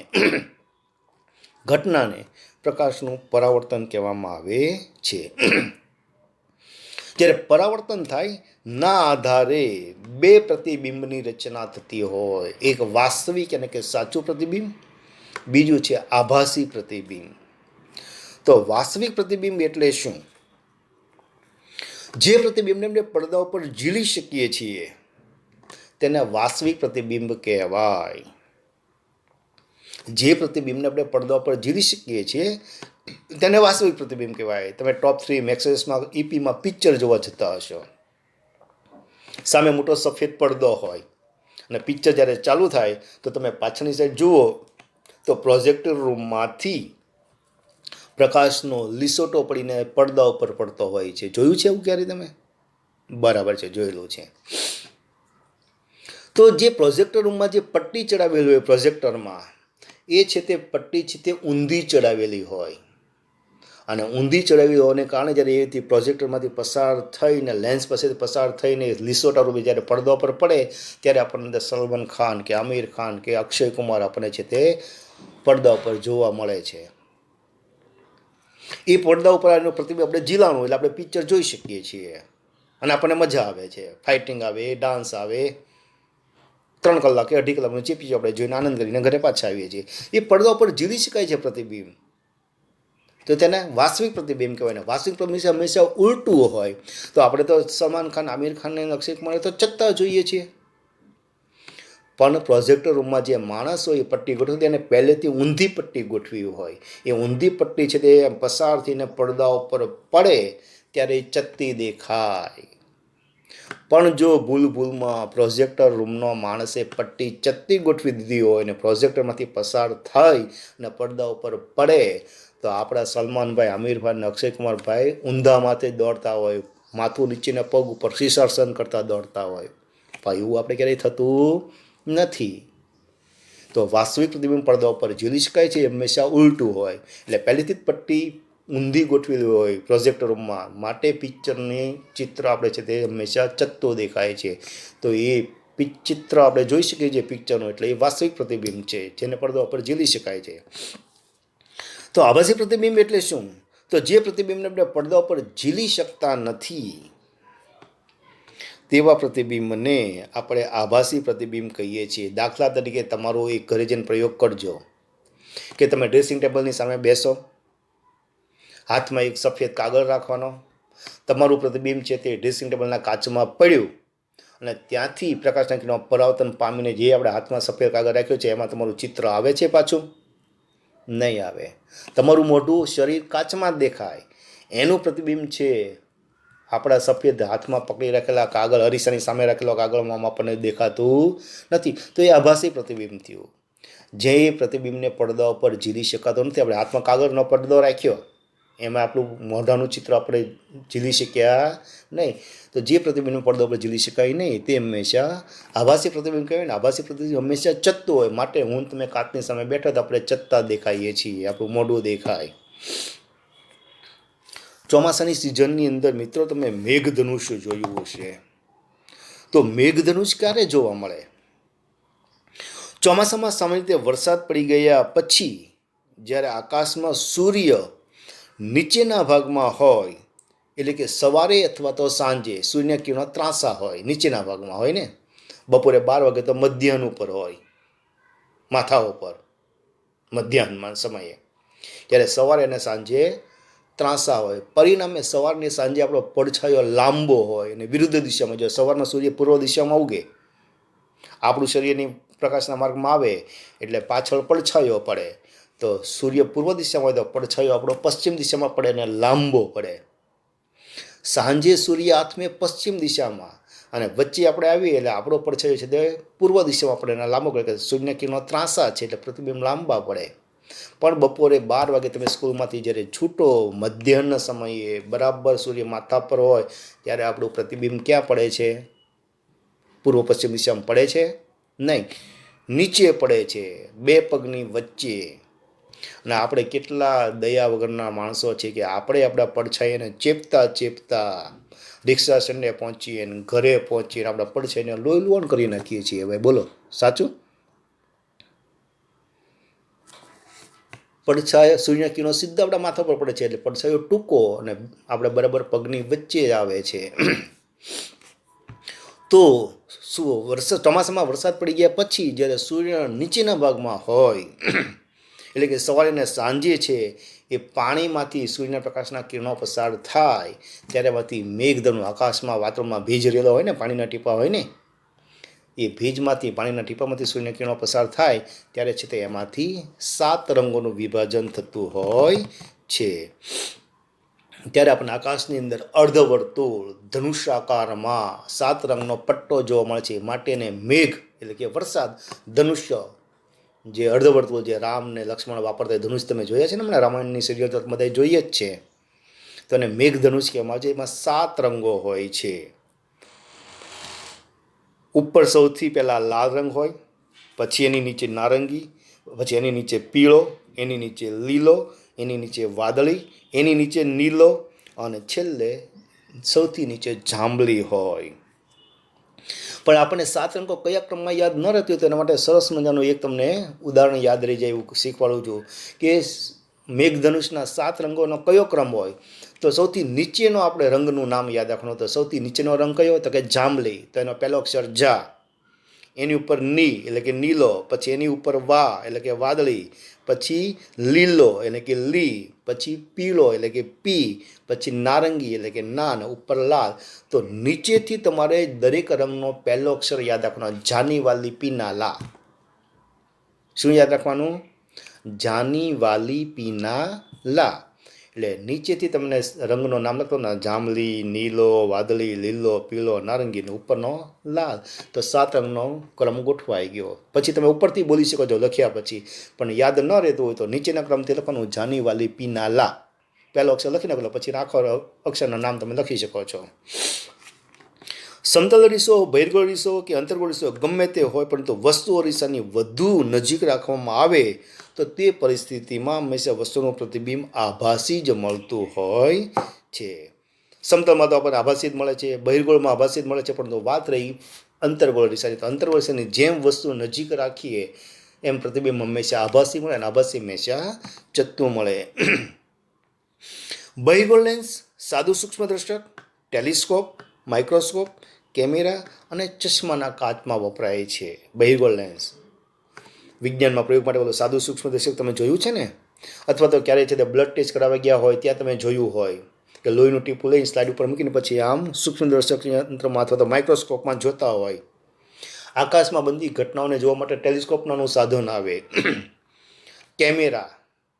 ઘટનાને પ્રકાશનું પરાવર્તન કહેવામાં આવે છે. જ્યારે પરાવર્તન થાય ના આધારે બે પ્રતિબિંબની રચના થતી હોય. એક વાસ્તવિક એટલે કે સાચું પ્રતિબિંબ, બીજું છે આભાસી પ્રતિબિંબ. તો વાસ્તવિક પ્રતિબિંબ એટલે શું? જે પ્રતિબિંબને આપણે પડદા ઉપર ઝીલી શકીએ છીએ તેને વાસ્તવિક પ્રતિબિંબ કહેવાય. જે પ્રતિબિંબને આપણે પડદા પર ઝીલી શકીએ છીએ તેને વાસ્તવિક પ્રતિબિંબ કહેવાય. તમે ટોપ 3 મેક્સેસમાં ઈપીમાં પિક્ચર જોવા જતા હશો, સામે મોટો સફેદ પડદો હોય અને પિક્ચર જ્યારે ચાલુ થાય તો તમે પાછળની સાઈડ જુઓ તો પ્રોજેક્ટર રૂમમાંથી પ્રકાશનો લીસોટો પડીને પડદા ઉપર પડતો હોય છે. જોયું છે એવું ક્યારે તમે? બરાબર છે, જોયેલું છે. તો જે પ્રોજેક્ટર રૂમમાં જે પટ્ટી ચડાવેલી હોય પ્રોજેક્ટરમાં, એ છે તે પટ્ટી છે તે ઊંધી ચડાવેલી હોય અને ઊંધી ચડાવેલી હોવાને કારણે જ્યારે એથી પ્રોજેક્ટરમાંથી પસાર થઈને લેન્સ પાસેથી પસાર થઈને લીસોટા રૂપે જ્યારે પડદા પર પડે ત્યારે આપણને અંદર સલમાન ખાન કે આમિર ખાન કે અક્ષય કુમાર આપણને છે તે પડદા ઉપર જોવા મળે છે. એ પડદા ઉપર એનું પ્રતિબિંબ આપણે ઝીલાણું એટલે આપણે પિક્ચર જોઈ શકીએ છીએ અને આપણને મજા આવે છે. ફાઇટિંગ આવે, ડાન્સ આવે, 3 કલાક કે 2.5 કલાકનું ચીપી આપણે જોઈને આનંદ કરીને ઘરે પાછા આવીએ છીએ. એ પડદા ઉપર ઝીલી શકાય છે પ્રતિબિંબ, તો તેને વાસ્તવિક પ્રતિબિંબ કહેવાય. ને વાસ્તવિક પ્રતિબિંબ હંમેશા ઉલટું હોય. તો આપણે તો સલમાન ખાન, આમિર ખાન અને અક્ષય કુમાર તો ચત્તા જોઈએ છીએ. પણ પ્રોજેક્ટર રૂમમાં જે માણસ હોય એ પટ્ટી ગોઠવી એને પહેલેથી ઊંધી પટ્ટી ગોઠવી હોય, એ ઊંધી પટ્ટી છે તે પસાર થઈને પડદા ઉપર પડે ત્યારે એ ચત્તી દેખાય. પણ જો ભૂલમાં પ્રોજેક્ટર રૂમનો માણસે પટ્ટી ચત્તી ગોઠવી દીધી હોય અને પ્રોજેક્ટરમાંથી પસાર થઈ અને પડદા ઉપર પડે તો આપણા સલમાનભાઈ, આમિરભાઈ અને અક્ષયકુમારભાઈ ઊંધા માથે દોડતા હોય, માથું નીચેના પગ ઉપર શીર્ષાસન કરતા દોડતા હોય. ભાઈ એવું આપણે ક્યારેય થતું નથી. તો વાસ્તવિક પ્રતિબિંબ પડદા ઉપર ઝીલી શકાય છે, એ હંમેશા ઉલટું હોય. એટલે પહેલેથી જ પટ્ટી ઊંધી ગોઠવેલી હોય પ્રોજેક્ટર રૂમમાં, માટે પિક્ચરની ચિત્ર આપણે છે તે હંમેશા ચત્તો દેખાય છે. તો એ ચિત્ર આપણે જોઈ શકીએ છીએ પિક્ચરનું, એટલે એ વાસ્તવિક પ્રતિબિંબ છે જેને પડદા ઉપર ઝીલી શકાય છે. તો આભાસી પ્રતિબિંબ એટલે શું? તો જે પ્રતિબિંબને આપણે પડદા ઉપર ઝીલી શકતા નથી તેવા પ્રતિબિંબને આપણે આભાસી પ્રતિબિંબ કહીએ છીએ. દાખલા તરીકે તમારો એક ઘરે જઈને પ્રયોગ કરજો કે તમે ડ્રેસિંગ ટેબલની સામે બેસો, હાથમાં એક સફેદ કાગળ રાખવાનો, તમારું પ્રતિબિંબ છે તે ડ્રેસિંગ ટેબલના કાચમાં પડ્યું અને ત્યાંથી પ્રકાશના કિરણો પરાવર્તન પામીને જે આપણે હાથમાં સફેદ કાગળ રાખ્યો છે એમાં તમારું ચિત્ર આવે છે, પાછું નહીં આવે. તમારું મોઢું, શરીર કાચમાં જ દેખાય, એનું પ્રતિબિંબ છે આપણા સફેદ હાથમાં પકડી રાખેલા કાગળ, અરીસાની સામે રાખેલો કાગળમાં આપણને દેખાતું નથી. તો એ આભાસી પ્રતિબિંબ થયું. જે પ્રતિબિંબને પડદા ઉપર ઝીલી શકાતો નથી, આપણે હાથમાં કાગળનો પડદો રાખ્યો, એમાં આપણું મોઢાનું ચિત્ર આપણે ઝીલી શક્યા નહીં. તો જે પ્રતિબિંબ પડદા ઉપર ઝીલી શકાય નહીં તે હંમેશા આભાસી પ્રતિબિંબ કહેવાય ને. આભાસી પ્રતિબિંબ હંમેશા ચત્તું હોય, માટે હું તમે કાચની સામે બેઠા તો આપણે ચત્તા દેખાઈએ છીએ, આપણું મોઢું દેખાય. ચોમાસાની સિઝનની અંદર મિત્રો તમે મેઘધનુષ જોયું હશે. તો મેઘધનુષ ક્યારે જોવા મળે? ચોમાસામાં સામાન્ય રીતે વરસાદ પડી ગયા પછી જ્યારે આકાશમાં સૂર્ય નીચેના ભાગમાં હોય, એટલે કે સવારે અથવા તો સાંજે સૂર્યના કિરણો ત્રાંસા હોય, નીચેના ભાગમાં હોય ને, બપોરે 12 વાગે તો મધ્યાહન ઉપર હોય, માથા ઉપર મધ્યાહનમાં સમયે, ત્યારે સવારે અને સાંજે ત્રાંસા હોય. પરિણામે સવારની સાંજે આપણો પડછાયો લાંબો હોય અને વિરુદ્ધ દિશામાં, જો સવારના સૂર્ય પૂર્વ દિશામાં ઉગે, આપણું શરીરની પ્રકાશના માર્ગમાં આવે એટલે પાછળ પડછાયો પડે. તો સૂર્ય પૂર્વ દિશામાં હોય તો પડછાયો આપણો પશ્ચિમ દિશામાં પડે અને લાંબો પડે. સાંજે સૂર્ય આથમે પશ્ચિમ દિશામાં અને વચ્ચે આપણે આવીએ એટલે આપણો પડછાયો છે તે પૂર્વ દિશામાં પડે અને લાંબો પડે. સૂર્યના કિરણો ત્રાંસા છે એટલે પ્રતિબિંબ લાંબા પડે. પણ બપોરે 12 વાગે તમે સ્કૂલમાંથી જ્યારે છૂટો, મધ્યાહનના સમયે બરાબર સૂર્ય માથા પર હોય ત્યારે આપણું પ્રતિબિંબ ક્યાં પડે છે? પૂર્વ પશ્ચિમ દિશામાં પડે છે? નહીં, નીચે પડે છે, 2 પગની વચ્ચે. અને આપણે કેટલા દયા વગરના માણસો છે કે આપણે આપણા પડછાયાને ચેપતા રિક્ષા સ્ટેન્ડે પહોંચીએ અને ઘરે પહોંચીને આપણા પડછાયાને લોહી લુહાણ કરી નાખીએ છીએ. ભાઈ બોલો, સાચું? પડછાયા સૂર્યના કિરણો સીધા આપણા માથા પર પડે છે એટલે પડછાયો ટૂંકો અને આપણે બરાબર પગની વચ્ચે આવે છે. તો શું ચોમાસામાં વરસાદ પડી ગયા પછી જ્યારે સૂર્ય નીચેના ભાગમાં હોય, એટલે કે સવારે અને સાંજે છે, એ પાણીમાંથી સૂર્યના પ્રકાશના કિરણો પસાર થાય ત્યારે એમાંથી મેઘધનુ, આકાશમાં વાતાવરણમાં ભેજ રહેલો હોય ને, પાણીના ટીપા હોય ને, એ ભેજમાંથી, પાણીના ટીપામાંથી સૂર્યના કિરણો પસાર થાય ત્યારે છે તે એમાંથી 7 રંગોનું વિભાજન થતું હોય છે. ત્યારે આપણને આકાશની અંદર અર્ધવર્તુળ ધનુષ્યાકારમાં 7 રંગનો પટ્ટો જોવા મળે છે. માટે એને મેઘ એટલે કે વરસાદ, ધનુષ્ય જે અર્ધવર્તુળ, જે રામ ને લક્ષ્મણ વાપરતા ધનુષ તમે જોયા છે ને, હમણાં રામાયણની સિરિયલ તો બધા જોઈએ જ છે. તો એને મેઘ ધનુષ કહેવામાં આવે છે. એમાં 7 રંગો હોય છે. ઉપર સૌથી પહેલાં લાલ રંગ હોય, પછી એની નીચે નારંગી, પછી એની નીચે પીળો, એની નીચે લીલો, એની નીચે વાદળી, એની નીચે નીલો અને છેલ્લે સૌથી નીચે જાંબલી હોય. પણ આપણને 7 રંગો કયા ક્રમમાં યાદ ન રહેતી હોય તો એના માટે સરસ મજાનું એક તમને ઉદાહરણ યાદ રહી જાય એવું શીખવાડું છું કે મેઘધનુષના 7 રંગોનો કયો ક્રમ હોય. તો સૌથી નીચેનો આપણે રંગનું નામ યાદ રાખવાનું. તો સૌથી નીચેનો રંગ કયો? તો કે જાંબલી. તો એનો પહેલો અક્ષર જા, એની ઉપર ની એટલે કે નીલો, પછી એની ઉપર વા એટલે કે વાદળી, પછી લીલો એટલે કે લી, પછી પીળો એટલે કે પી, પછી નારંગી એટલે કે નાન, ઉપર લાલ. તો નીચેથી તમારે દરેક રંગનો પહેલો અક્ષર યાદ રાખવાનો. જાની વાલી પીના લા. શું યાદ રાખવાનું? જાની વાલી પીના લા. એટલે નીચેથી તમને રંગનો નામ લખો ને, જાંબલી, નીલો, વાદળી, લીલો, પીળો, નારંગી ને ઉપરનો લાલ. તો 7 રંગનો ક્રમ ગોઠવાઈ ગયો. પછી તમે ઉપરથી બોલી શકો છો લખ્યા પછી, પણ યાદ ન રહેતું હોય તો નીચેના ક્રમથી લખવાનું જાની વાલી પીના લા. પહેલો અક્ષર લખી નાખો, પછી આખો અક્ષરના નામ તમે લખી શકો છો. સમતલ અરીસો, બહિર્ગોળ અરીસો કે અંતર્ગોળ અરીસો ગમે તે હોય, પરંતુ વસ્તુ અરીસાની વધુ નજીક રાખવામાં આવે તો તે પરિસ્થિતિમાં હંમેશા વસ્તુનું પ્રતિબિંબ આભાસી જ મળતું હોય છે. સમતલમાં તો આપણને આભાસી જ મળે છે, બહિર્ગોળમાં આભાસી જ મળે છે, પરંતુ વાત રહી અંતર્ગોળ અરીસાની. તો અંતર્ગોળ અરીસાની જેમ વસ્તુ નજીક રાખીએ એમ પ્રતિબિંબ હંમેશા આભાસી મળે, અને આભાસી હંમેશા ચત્તું મળે. બહિર્ગોળ લેન્સ સાદું સૂક્ષ્મદર્શક, ટેલિસ્કોપ, માઇક્રોસ્કોપ, કેમેરા અને ચશ્માના કાચમાં વપરાય છે. બહિર્ગોળ લેન્સ વિજ્ઞાનમાં પ્રયોગ માટે બોલો સાદું સૂક્ષ્મદર્શક તમે જોયું છે ને, અથવા તો ક્યારેય છે તે બ્લડ ટેસ્ટ કરાવવા ગયા હોય ત્યાં તમે જોયું હોય કે લોહીનું ટીપું લઈને સ્લાઇડ ઉપર મૂકીને પછી આમ સૂક્ષ્મદર્શક યંત્રમાં અથવા તો માઇક્રોસ્કોપમાં જોતા હોય. આકાશમાં બનતી ઘટનાઓને જોવા માટે ટેલિસ્કોપનું સાધન આવે. કેમેરા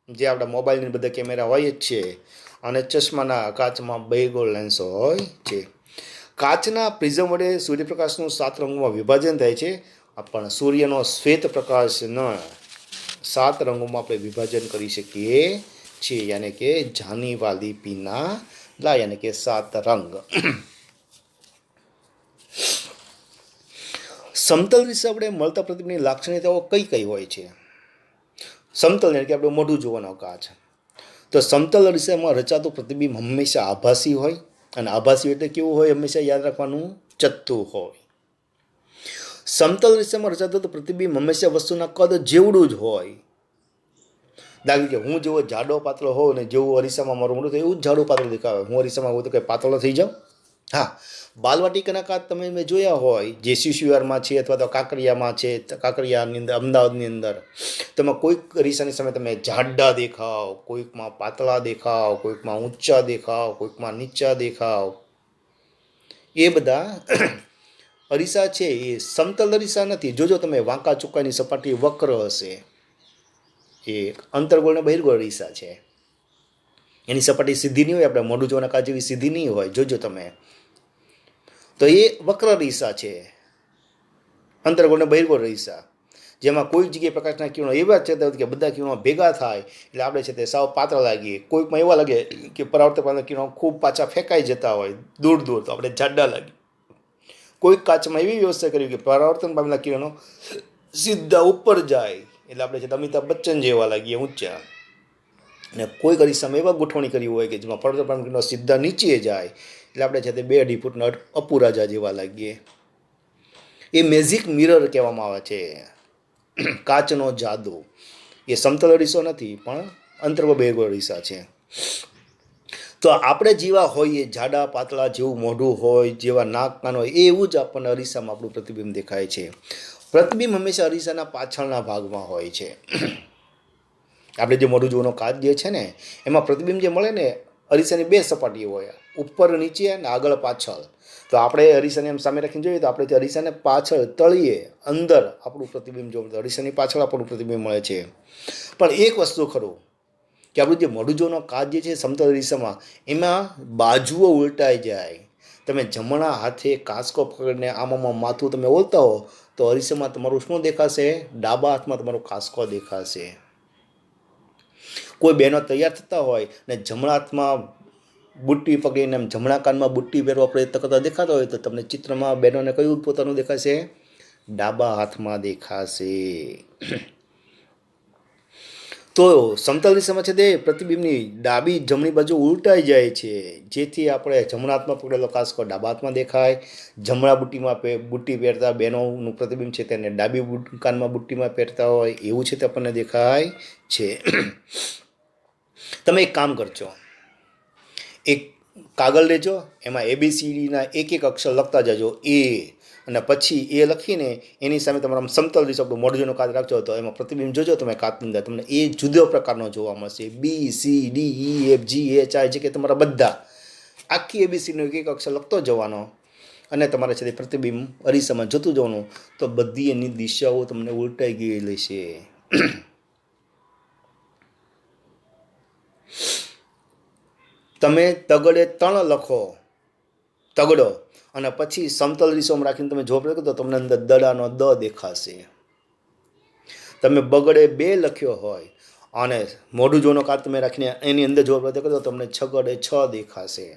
જે આપણા મોબાઈલની બધા કેમેરા હોય જ છે, અને ચશ્માના કાચમાં બહિર્ગોળ લેન્સ હોય છે. કાચના પ્રિઝમ વડે સૂર્યપ્રકાશનું 7 રંગોમાં વિભાજન થાય છે, પણ સૂર્યનો શ્વેત પ્રકાશના 7 રંગોમાં આપણે વિભાજન કરી શકીએ છીએ, યાની કે જાની વાલી પીના લા, યાની કે 7 રંગ. સમતલ અરીસા વડે મળતા પ્રતિબિંબની લાક્ષણિકતાઓ કઈ કઈ હોય છે? સમતલ એટલે કે આપણે મોઢું જોવાનો કાચ. તો સમતલ અરીસામાં રચાતું પ્રતિબિંબ હંમેશા આભાસી હોય, અને આભાસી એટલે કેવું હોય? હંમેશા યાદ રાખવાનું, ચત્તું હોય. સમતલ અરીસામાં રચાતું પ્રતિબિંબ હંમેશા વસ્તુના કદ જેવડું જ હોય. દાખલા કે હું જેવો જાડો પાતળો હોઉં ને જેવું અરીસામાં મારું મોઢું થાય એવું જ જાડો પાતળો દેખાવે. હું અરીસામાં હોય તો કંઈ પાતળો થઈ જાઉં? હા, બાલવાટિકાના કાચ તમે મેં જોયા હોય, જે શિશુઆરમાં છે અથવા તો કાંકરિયામાં છે, કાંકરિયાની અંદર અમદાવાદની અંદર, તમે કોઈક અરીસાની સામે તમે જાડા દેખાવ, કોઈકમાં પાતળા દેખાવ, કોઈકમાં ઊંચા દેખાવ, કોઈકમાં નીચા દેખાવ. એ બધા અરીસા છે એ સમતલ અરીસા નથી. જોજો તમે વાંકા ચુક્કાની સપાટી વક્ર હશે, એ અંતર્ગોળ અને બહિર્ગોળ અરીસા છે. એની સપાટી સીધી નહીં હોય, આપણે મોઢું જોવાના કાચ જેવી સીધી નહીં હોય, જોજો તમે. તો એ વક્ર અરીસા છે, અંતર્ગોળ અને બહિર્ગોળ અરીસા, જેમાં કોઈ જગ્યાએ પ્રકાશના કિરણો એવા છે કે બધા કિરણો ભેગા થાય એટલે આપણે છે તે સાવ પાતળા લાગીએ. કોઈકમાં એવા લાગે કે પરાવર્તક કિરણો ખૂબ પાછા ફેંકાઈ જતા હોય દૂર દૂર, તો આપણે જાડા લાગીએ. કોઈક કાચમાં એવી વ્યવસ્થા કરી કે પરાવર્તન પામેલા કિરણો સીધા ઉપર જાય એટલે આપણે છે અમિતાભ બચ્ચન જેવા લાગીએ, ઊંચા. અને કોઈક અરીસામાં એવા ગોઠવણી કરી હોય કે જેમાં પરાવર્તન પામેલા કિરણો સીધા નીચે જાય એટલે આપણે છે તે 2-2.5 ફૂટના અપુરાજા જેવા લાગીએ. એ મેજિક મિરર કહેવામાં આવે છે, કાચનો જાદુ. એ સમતલ અરીસો નથી, પણ અંતર્ગોળ બહિર્ગોળ અરીસા છે. તો આપણે જેવા હોઈએ, જાડા પાતળા, જેવું મોઢું હોય, જેવા નાક કાન હોય, એવું જ આપણને અરીસામાં આપણું પ્રતિબિંબ દેખાય છે. પ્રતિબિંબ હંમેશા અરીસાના પાછળના ભાગમાં હોય છે. આપણે જે મોઢું જોવાનો કાચ જે છે ને, એમાં પ્રતિબિંબ જે મળે ને, અરીસાની 2 સપાટીઓ હોય, ઉપર નીચે અને આગળ પાછળ. તો આપણે અરીસાને એમ સામે રાખીને જોઈએ તો આપણે અરીસાને પાછળ તળીએ અંદર આપણું પ્રતિબિંબ જોવું, તો અરીસાની પાછળ આપણું પ્રતિબિંબ મળે છે. પણ એક વસ્તુ ખરું કે આપણું જે મોઢું જોવાનો કાચ જે છે સમતલ અરીસામાં, એમાં બાજુઓ ઉલટાઈ જાય. તમે જમણા હાથે કાંસકો પકડીને આમાં માથું તમે ઓળતા હો તો અરીસામાં તમારું શું દેખાશે? ડાબા હાથમાં તમારો કાંસકો દેખાશે. કોઈ બહેનો તૈયાર થતા હોય ને જમણા હાથમાં બુટ્ટી પકડીને એમ જમણા કાનમાં બુટ્ટી પહેરવા પ્રયત્ન કરતા દેખાતા હોય તો તમને ચિત્રમાં બહેનોને કયું પોતાનું દેખાશે? ડાબા હાથમાં દેખાશે. તો સમતલ અરીસામાં છે તે પ્રતિબિંબની ડાબી જમણી બાજુ ઉલટાઈ જાય છે, જેથી આપણે જમણા હાથમાં પકડેલો કાંસકો ડાબા હાથમાં દેખાય. જમણા બુટ્ટી પહેરતા બહેનોનું પ્રતિબિંબ છે તેને ડાબી કાનમાં બુટ્ટીમાં પહેરતા હોય એવું છે તે આપણને દેખાય છે. તમે એક કામ કરજો, એક કાગળ લેજો, એમાં ABCDના એક અક્ષર લખતા જજો. એ અને પછી એ લખીને એની સામે તમારે આમ સમતલ દિશા આપણું મોઢું કાચ રાખજો તો એમાં પ્રતિબિંબ જોજો તમે કાચની અંદર તમને એ જુદો પ્રકારનો જોવા મળશે. BCDEFGHI જે કે તમારા બધા આખી ABCનો એક અક્ષર લખતો જવાનો અને તમારે છે તે પ્રતિબિંબ અરીસામાં જતું જવાનું તો બધી એની દિશાઓ તમને ઉલટાઈ ગયેલી છે. તમે તગડે તણ લખો તગડો અને પછી સમતલ દિશામાં રાખીને તમે જોબ રાખો તો તમને અંદર દડાનો દ દેખાશે. તમે બગડે 2 લખ્યો હોય અને મોઢું જોનો કાચ તમે રાખીને એની અંદર જોબ રાખો તો તમને છગડે 6 દેખાશે.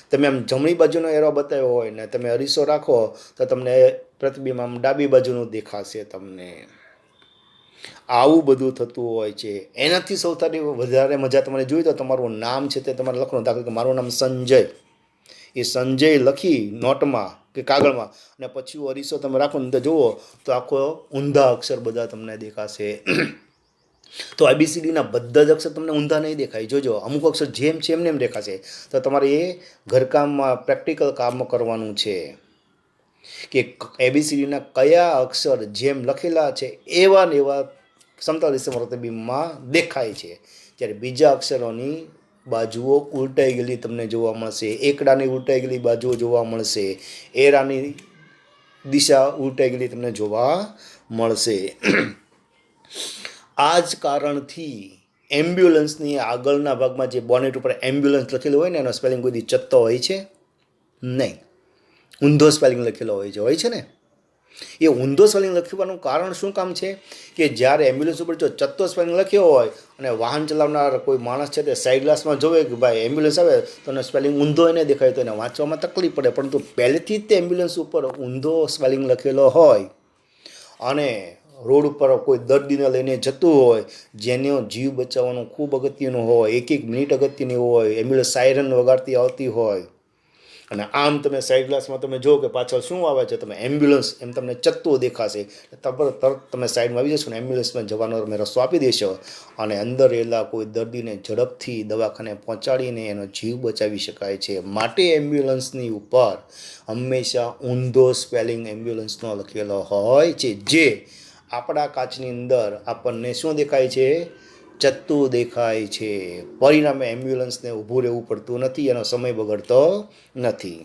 તમે આમ જમણી બાજુનો એરો બતાવ્યો હોય ને તમે અરીસો રાખો તો તમને પ્રતિબિંબ આમ ડાબી બાજુનું દેખાશે. તમને આવું બધું થતું હોય છે. એનાથી સૌથી વધારે મજા તમારે જોઈ તો તમારું નામ છે તે તમારે લખવાનું. દાખલા કે મારું નામ સંજય, એ સંજય લખી નોટમાં કે કાગળમાં અને પછી અરીસો તમે રાખો ને તો જુઓ તો આખો ઊંધા અક્ષર બધા તમને દેખાશે. તો ABCDના બધા જ અક્ષર તમને ઊંધા નહીં દેખાય. જોજો અમુક અક્ષર જેમ છે એમને એમ દેખાશે. તો તમારે એ ઘરકામમાં પ્રેક્ટિકલ કામ કરવાનું છે કે ABCDના કયા અક્ષર જેમ લખેલા છે એવા ને એવા સમતલ દિશા પ્રતિબિંબમાં દેખાય છે. જ્યારે બીજા અક્ષરોની બાજુઓ ઉલટાઈ ગયેલી તમને જોવા મળશે. એકડાની ઉલટાઈ ગયેલી બાજુઓ જોવા મળશે. એરાની દિશા ઉલટાઈ ગયેલી તમને જોવા મળશે. આ જ કારણથી એમ્બ્યુલન્સની આગળના ભાગમાં જે બોનેટ ઉપર એમ્બ્યુલન્સ લખેલું હોય ને એનો સ્પેલિંગ કોઈ દી ચત્તો હોય છે નહીં, ઊંધો સ્પેલિંગ લખેલો હોય છે ને. એ ઊંધો સ્પેલિંગ લખવાનું કારણ શું કામ છે કે જ્યારે એમ્બ્યુલન્સ ઉપર જો ચત્તો સ્પેલિંગ લખ્યો હોય અને વાહન ચલાવનાર કોઈ માણસ છે તે સાઈડ ગ્લાસમાં જોવે કે ભાઈ એમ્બ્યુલન્સ આવે તો એને સ્પેલિંગ ઊંધો એને દેખાય તો એને વાંચવામાં તકલીફ પડે. પરંતુ પહેલેથી જ તે એમ્બ્યુલન્સ ઉપર ઊંધો સ્પેલિંગ લખેલો હોય અને રોડ ઉપર કોઈ દર્દીને લઈને જતું હોય જેનો જીવ બચાવવાનું ખૂબ અગત્યનું હોય, 1 મિનિટ અગત્યની હોય, એમ્બ્યુલન્સ સાયરન વગાડતી આવતી હોય અને આમ તમે સાઈડ ગ્લાસમાં તમે જો કે પાછળ શું આવે છે તમે એમ્બ્યુલન્સ એમ તમને ચત્તો દેખાશે. તરત તમે સાઈડમાં આવી જશો ને એમ્બ્યુલન્સમાં જવાનો તમે રસ્તો આપી દેશો અને અંદર રહેલા કોઈ દર્દીને ઝડપથી દવાખાને પહોંચાડીને એનો જીવ બચાવી શકાય છે. માટે એમ્બ્યુલન્સની ઉપર હંમેશા ઊંધો સ્પેલિંગ એમ્બ્યુલન્સનો લખેલો હોય છે જે આપણા કાચની અંદર આપણને શું દેખાય છે? ચત્તું દેખાય છે. પરિણામે એમ્બ્યુલન્સને ઊભું રહેવું પડતું નથી, એનો સમય બગડતો નથી.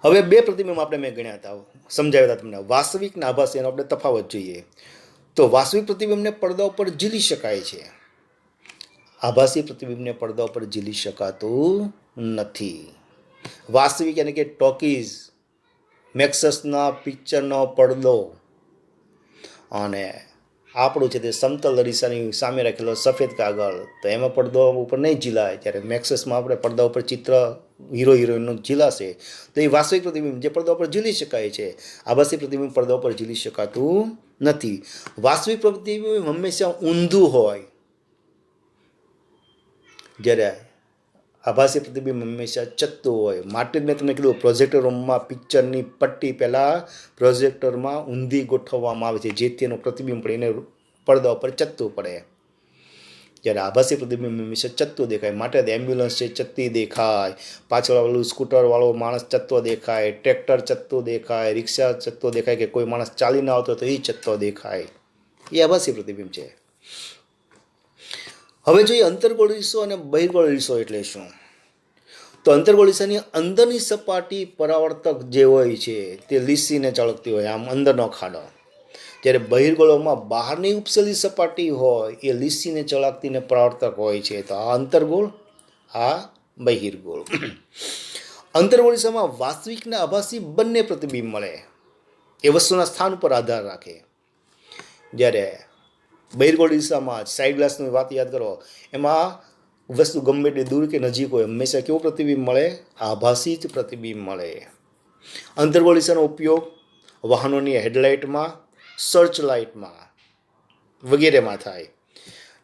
હવે 2 પ્રતિબિંબ આપણે મેં ગણ્યા હતા, સમજાવ્યા હતા તમને. વાસ્તવિક અને આભાસી એનો આપણે તફાવત જોઈએ તો વાસ્તવિક પ્રતિબિંબને પડદા ઉપર ઝીલી શકાય છે, આભાસી પ્રતિબિંબને પડદા ઉપર ઝીલી શકાતું નથી. વાસ્તવિક એટલે કે ટોકીઝ, મેક્સસના પિક્ચરનો પડદો અને આપણું છે તે સમતલ અરીસાની સામે રાખેલો સફેદ કાગળ તો એમાં પડદો ઉપર નહીં ઝીલાય. જ્યારે મેક્સસમાં આપણે પડદા ઉપર ચિત્ર હીરો હિરોઈનનું ઝીલાશે તો એ વાસ્તવિક પ્રતિબિંબ જે પડદા ઉપર ઝીલી શકાય છે. આભાસી પ્રતિબિંબ પડદા ઉપર ઝીલી શકાતું નથી. વાસ્તવિક પ્રતિબિંબ હંમેશા ઊંધું હોય જ્યારે આભાસી પ્રતિબિંબ હંમેશા ચત્તું હોય. માટે જ મેં તમને કીધું પ્રોજેક્ટર રૂમમાં પિક્ચરની પટ્ટી પહેલાં પ્રોજેક્ટરમાં ઊંધી ગોઠવવામાં આવે છે જેથી એનું પ્રતિબિંબ પડે એને પડદા ઉપર ચત્તું પડે. જ્યારે આભાસી પ્રતિબિંબ હંમેશા ચત્તું દેખાય. માટે એમ્બ્યુલન્સ છે ચત્તી દેખાય, પાછળવાળું સ્કૂટરવાળો માણસ ચત્તો દેખાય, ટ્રેક્ટર ચત્તો દેખાય, રિક્ષા ચત્તો દેખાય કે કોઈ માણસ ચાલીને આવતો તો એ ચત્તો દેખાય. એ આભાસી પ્રતિબિંબ છે. હવે જોઈએ અંતર્ગોળ અરીસો અને બહિર્ગોળ અરીસો એટલે શું? તો અંતર્ગોળ અરીસાની અંદરની સપાટી પરાવર્તક જે હોય છે તે લીસીને ચળકતી હોય, આમ અંદરનો ખાડો. જ્યારે બહિર્ગોળોમાં બહારની ઉપસેલી સપાટી હોય એ લીસીને ચળકતીને પરાવર્તક હોય છે. તો આ અંતર્ગોળ, આ બહિર્ગોળ. અંતર્ગોળ અરીસામાં વાસ્તવિક અને આભાસી બંને પ્રતિબિંબ મળે, એ વસ્તુના સ્થાન ઉપર આધાર રાખે. જ્યારે બહિર્ગોળ અરીસામાં સાઈડ ગ્લાસની વાત યાદ કરો, એમાં વસ્તુ ગમે એટલી દૂર કે નજીક હોય હંમેશા કેવું પ્રતિબિંબ મળે? આભાસી જ પ્રતિબિંબ મળે. અંતર્ગોળ અરીસાનો ઉપયોગ વાહનોની હેડલાઇટમાં, સર્ચ લાઇટમાં વગેરેમાં થાય.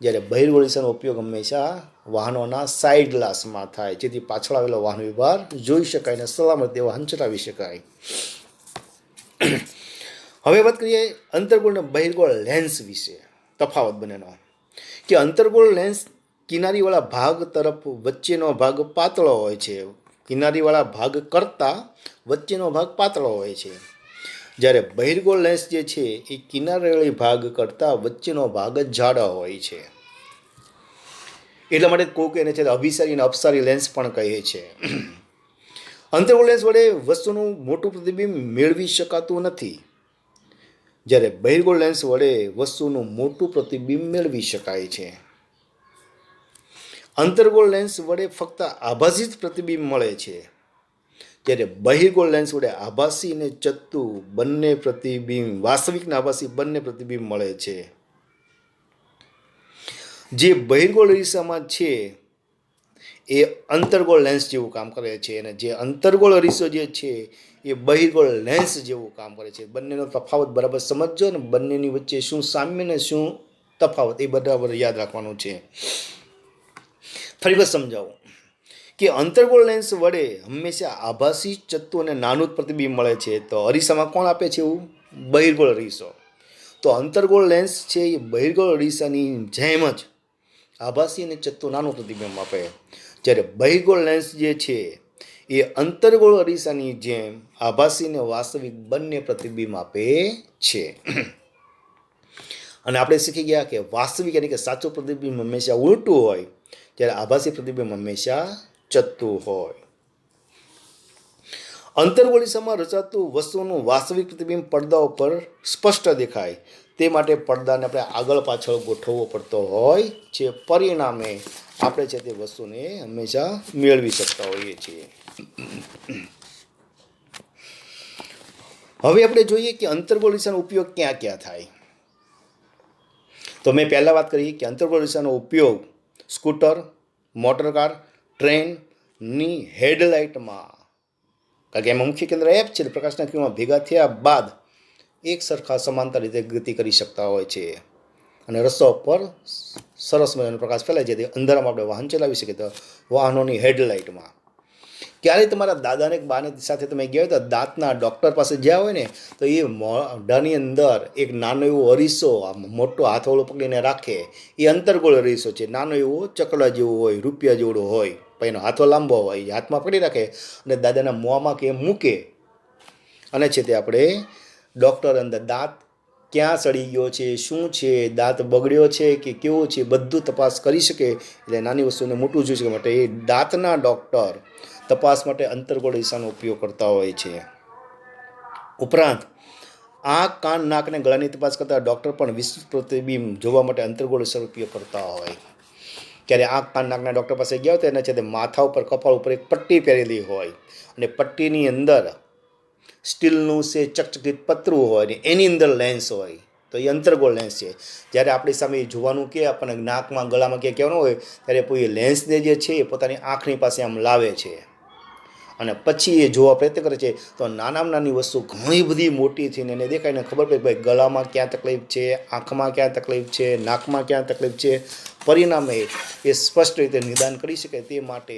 જ્યારે બહિર્ગોળ અરીસાનો ઉપયોગ હંમેશા વાહનોના સાઈડ ગ્લાસમાં થાય જેથી પાછળ આવેલો વાહન વ્યવહાર જોઈ શકાય અને સલામત વાહન ચલાવી શકાય. હવે વાત કરીએ અંતર્ગોળ અને બહિર્ગોળ લેન્સ વિશે. તફાવત બંનેનો કે અંતર્ગોળ લેન્સ કિનારીવાળા ભાગ તરફ વચ્ચેનો ભાગ પાતળો હોય છે, કિનારીવાળા ભાગ કરતાં વચ્ચેનો ભાગ પાતળો હોય છે, જ્યારે બહિર્ગોળ લેન્સ જે છે એ કિનારીવાળી ભાગ કરતાં વચ્ચેનો ભાગ જ જાડો હોય છે. એટલા માટે કોઈક એને છે અભિસારી અને અપસારી લેન્સ પણ કહે છે. અંતર્ગોળ લેન્સ વડે વસ્તુનું મોટું પ્રતિબિંબ મેળવી શકાતું નથી, જ્યારે બહિર્ગોળ લેન્સ વડે વસ્તુનું મોટું પ્રતિબિંબ મેળવી શકાય છે. અંતર્ગોળ લેન્સ વડે ફક્ત આભાસી જ પ્રતિબિંબ મળે છે, જ્યારે બહિર્ગોળ લેન્સ વડે આભાસી અને ચત્તુ બંને પ્રતિબિંબ, વાસ્તવિક અને આભાસી બંને પ્રતિબિંબ મળે છે. જે બહિર્ગોળ અરીસામાં છે એ અંતર્ગોળ લેન્સ જેવું કામ કરે છે, અને જે અંતર્ગોળ અરીસો જે છે એ બહિર્ગોળ લેન્સ જેવું કામ કરે છે. બંનેનો તફાવત બરાબર સમજજો ને બંનેની વચ્ચે શું સામ્ય ને શું તફાવત એ બરાબર યાદ રાખવાનું છે. ફરી વખત સમજાવું કે અંતર્ગોળ લેન્સ વડે હંમેશા આભાસી, ચત્તુ અને નાનું જ પ્રતિબિંબ મળે છે. તો અરીસામાં કોણ આપે છે એવું? બહિર્ગોળ અરીસો. તો અંતર્ગોળ લેન્સ છે એ બહિર્ગોળ અરીસાની જેમ જ આભાસી અને ચત્તુ નાનું પ્રતિબિંબ આપે, જ્યારે બહિર્ગોળ લેન્સ જે છે એ અંતર્ગોળ અરીસાની જેમ આભાસી અને વાસ્તવિક બંને પ્રતિબિંબ આપે છે. અને આપણે શીખી ગયા કે વાસ્તવિક એટલે કે સાચું પ્રતિબિંબ હંમેશા ઉલટું હોય, જ્યારે આભાસી પ્રતિબિંબ હંમેશા ચત્તું હોય. અંતર્ગોળ અરીસામાં રચાતું વસ્તુનું વાસ્તવિક પ્રતિબિંબ પડદા ઉપર સ્પષ્ટ દેખાય તે માટે પડદાને આપણે આગળ પાછળ ગોઠવવો પડતો હોય છે. પરિણામે આપણે છે તે વસ્તુને હંમેશા મેળવી શકતા હોઈએ છીએ. હવે આપણે જોઈએ કે અંતર્ગોળ અરીસાનો ઉપયોગ ક્યાં ક્યાં થાય. તો મેં પહેલાં વાત કરી કે અંતર્ગોળ અરીસાનો ઉપયોગ સ્કૂટર, મોટરકાર, ટ્રેનની હેડલાઇટમાં, કારણ કે એમાં મુખ્ય કેન્દ્ર એપ છે, પ્રકાશના કિરણો ભેગા થયા બાદ એક સરખા સમાંતર રીતે ગતિ કરી શકતા હોય છે, અને રસ્તા ઉપર સરસ મજાનો પ્રકાશ ફેલાય છે. તે અંધારામાં આપણે વાહન ચલાવી શકીએ. તો વાહનોની હેડલાઇટમાં ક્યારેય તમારા દાદાને બાને સાથે તમે ગયા હોય તો દાંતના ડૉક્ટર પાસે ગયા હોય ને, તો એ મોઢાની અંદર એક નાનો એવો અરીસો, મોટો હાથવાળો પકડીને રાખે, એ અંતર્ગોળ અરીસો છે. નાનો એવો ચકડા જેવો હોય, રૂપિયા જેવડો હોય, પણ એનો હાથો લાંબો હોય, એ હાથમાં પકડી રાખે અને દાદાના મોંમાં કે મૂકે, અને છે તે આપણે ડૉક્ટર અંદર દાંત ક્યાં સડી ગયો છે, શું છે, દાંત બગડ્યો છે કે કેવો છે, બધું તપાસ કરી શકે. એટલે નાની વસ્તુને મોટું જોઈ શકે માટે એ દાંતના ડૉક્ટર તપાસ માટે અંતર્ગોળ અરીસાનો ઉપયોગ કરતા હોય છે. ઉપરાંત આંખ, કાન, નાક અને ગળાની તપાસ કરતા ડૉક્ટર પણ વિસ્તૃત પ્રતિબિંબ જોવા માટે અંતર્ગોળ અરીસાનો ઉપયોગ કરતા હોય. ક્યારે આંખ, કાન, નાકના ડૉક્ટર પાસે ગયા હોય તો એના છે તે માથા ઉપર, કપાળ ઉપર એક પટ્ટી પહેરેલી હોય, અને પટ્ટીની અંદર સ્ટીલનું છે ચકચકિત પતરું હોય ને એની અંદર લેન્સ હોય. તો એ અંતર્ગોળ લેન્સ છે. જ્યારે આપણી સામે જોવાનું કે આપણને નાકમાં, ગળામાં કે કહેવાનું હોય ત્યારે કોઈ લેન્સને જે છે એ પોતાની આંખની પાસે આમ લાવે છે અને પછી એ જોવા પ્રયત્ન કરે છે. તો નાનામાં નાની વસ્તુ ઘણી બધી મોટી થઈને એને દેખાઈને ખબર પડે ભાઈ ગળામાં ક્યાં તકલીફ છે, આંખમાં ક્યાં તકલીફ છે, નાકમાં ક્યાં તકલીફ છે. પરિણામે એ સ્પષ્ટ રીતે નિદાન કરી શકે તે માટે